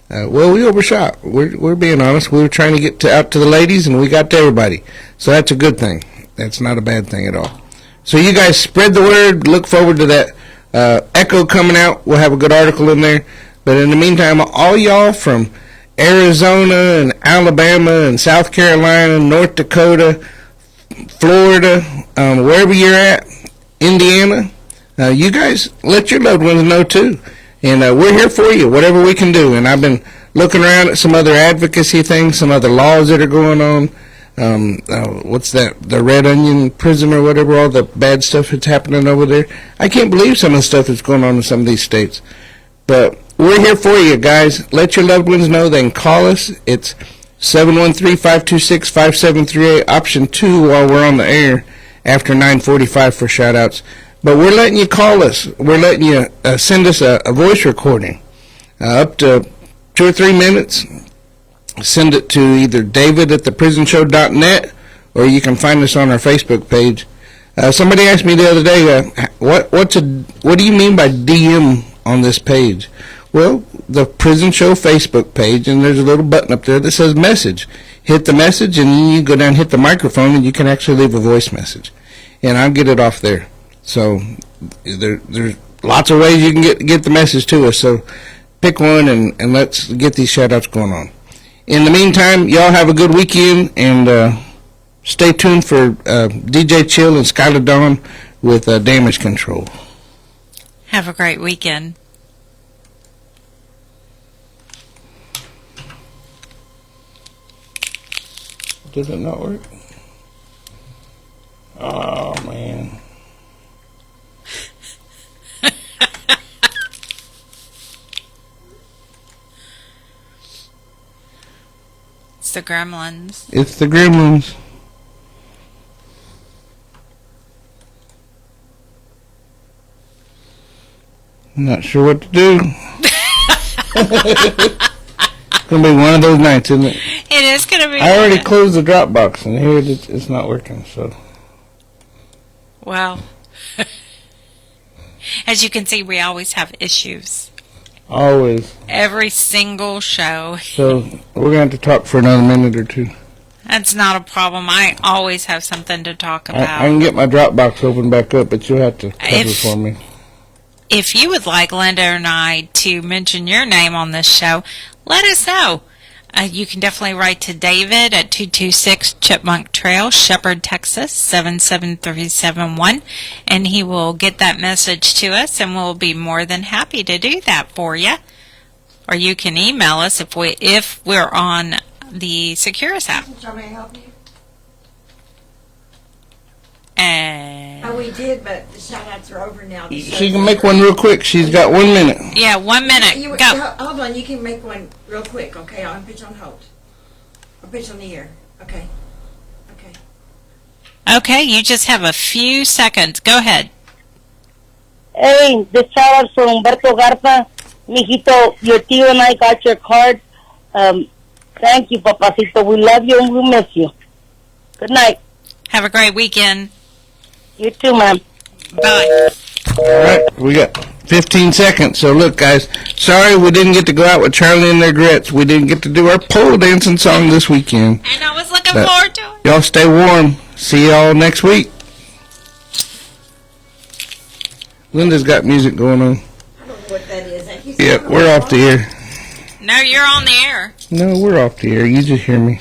overshot. We're being honest. We were trying to get out to the ladies, and we got to everybody. So that's a good thing. That's not a bad thing at all. So you guys spread the word. Look forward to that Echo coming out. We'll have a good article in there. But in the meantime, all y'all from Arizona and Alabama and South Carolina, North Dakota, Florida, wherever you're at, Indiana, you guys let your loved ones know too. And we're here for you, whatever we can do. And I've been looking around at some other advocacy things, some other laws that are going on. What's that, the Red Onion Prison or whatever, all the bad stuff that's happening over there. I can't believe some of the stuff that's going on in some of these states. But we're here for you, guys. Let your loved ones know. They can call us. It's 713-526-5738, option 2 while we're on the air after 9:45 for shout-outs. But we're letting you call us. We're letting you send us a voice recording up to 2 or 3 minutes. Send it to either david@theprisionshow.net, or you can find us on our Facebook page. Somebody asked me the other day, what do you mean by DM on this page? Well, the Prison Show Facebook page, and there's a little button up there that says message. Hit the message, and then you go down and hit the microphone, and you can actually leave a voice message. And I'll get it off there. So there's lots of ways you can get the message to us. So pick one, and let's get these shout-outs going on. In the meantime, y'all have a good weekend, and stay tuned for DJ Chill and Skylar Dawn with Damage Control. Have a great weekend. Does it not work? Oh, man. It's the gremlins. It's the gremlins. Not sure what to do. It's going to be one of those nights, isn't it? It is going to be. I already closed the Dropbox, and here it's not working, so. Well, as you can see, we always have issues. Always. Every single show. So, we're going to have to talk for another minute or two. That's not a problem. I always have something to talk about. I can get my Dropbox open back up, but you'll have to cover for me. If you would like Linda and I to mention your name on this show, let us know. You can definitely write to David at 226 Chipmunk Trail, Shepherd, Texas, 77371, and he will get that message to us, and we'll be more than happy to do that for you. Or you can email us if we're on the Securus app. May I help you? And Oh, we did, but the shout-outs are over now. She can make one real quick. She's got 1 minute. Yeah, 1 minute. Go. Hold on, you can make one real quick, okay? I'll put you on hold. I'll put you on the air. Okay. Okay, you just have a few seconds. Go ahead. Hey, this shout out from Humberto Garza. Mijito, your tío and I got your card. Thank you, Papacito. We love you and we miss you. Good night. Have a great weekend. You too, ma'am. Bye. All right, we got 15 seconds. So look, guys, sorry we didn't get to go out with Charlie and their grits. We didn't get to do our pole dancing song this weekend. And I was looking forward to it. Y'all stay warm. See y'all next week. Linda's got music going on. I don't know what that is. Yep, we're off the air. No, you're on the air. No, we're off the air. You just hear me.